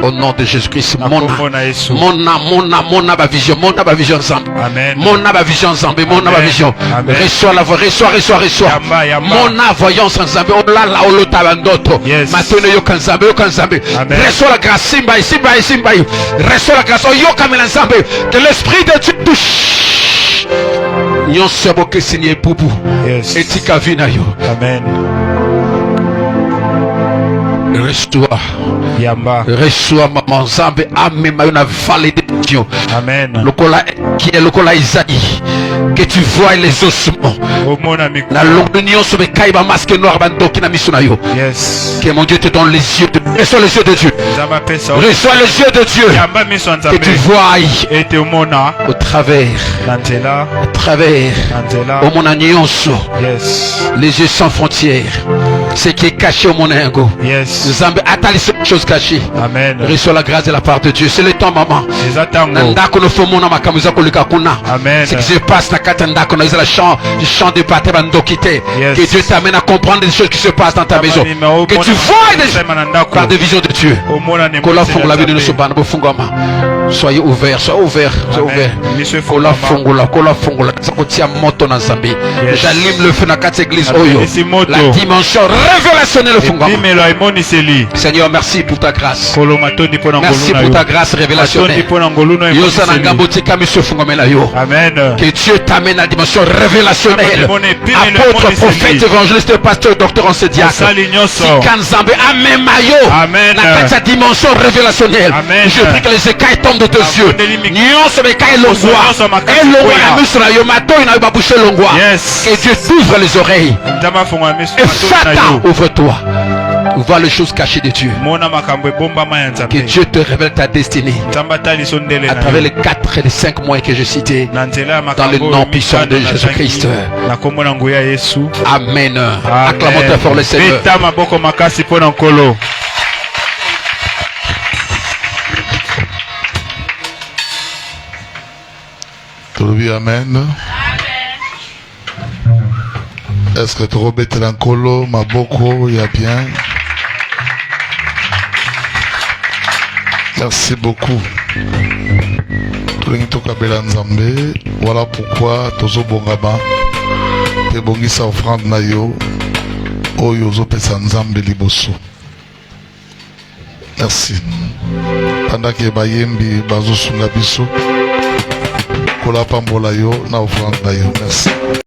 Au nom de Jésus-Christ, mon âme, vision Zambé. Amen. Mon âme, vision Zambé, vision. Reçois la voix, reçois. Mon âme, voyance en Zambé, oh là, oh l'otabandoto. Yes. Maintenant, yo kan Zambé. Reçois la grâce, Simba. Reçois la grâce, oh yo kamela Zambé. Que l'Esprit de Dieu touche. Nyon sebo que signé Boubou. Yes. Etika vina yo. Amen. Reçois maman Zambé, amen, ma validation. Amen. Lokola qui est le col Isaïe, que tu vois les ossements. La longue union sur les caïbas masque noir bando qui n'a mis sur yo. Yes. Que mon Dieu te donne les yeux de reçois les yeux de Dieu. Reçois les yeux de Dieu. Que tu vois au travers. Au travers. Au mon agneau. Les yeux sans frontières. Ce qui est caché au mon ingo. Yes. Nous avons attendu ces choses cachées. Amen. Reçois la grâce de la part de Dieu. C'est le temps, maman. Amen. Ce qui se passe dans le chant de bataille. Que Dieu t'amène à comprendre des choses qui se passent dans ta maison. Que tu vois par des visions de Dieu. Soyez ouverts, soyez ouverts, soyez ouverts. J'allume le feu dans quatre églises. La dimension révélationnelle. Seigneur, merci pour ta grâce. Merci pour ta grâce révélationnelle. Amen. Que Dieu t'amène à la dimension révélationnelle. Apôtre, prophète, évangéliste, pasteur, docteur, enseignant diacre. Amen. Dans cette dimension révélationnelle. Je prie que les écailles tombent de tes yeux. Que Dieu t'ouvre les oreilles. Et Fata, ouvre-toi. Voir les choses cachées de Dieu. Que Dieu te révèle ta destinée à travers les 4 et les 5 mois que j'ai cités dans le nom puissant de Jésus-Christ. Amen. Acclamons très fort le Seigneur. Amen. Est-ce que tu rebêtes l'encolo, ma boko, il y a bien? Merci beaucoup. Voilà pourquoi Tozo Bongaba te bongisa offrande na yo oyo zo pesa nzambe liboso. Merci. Pendant que bayembi bazo sunga biso kola pambola yo na offrande na yo. Merci.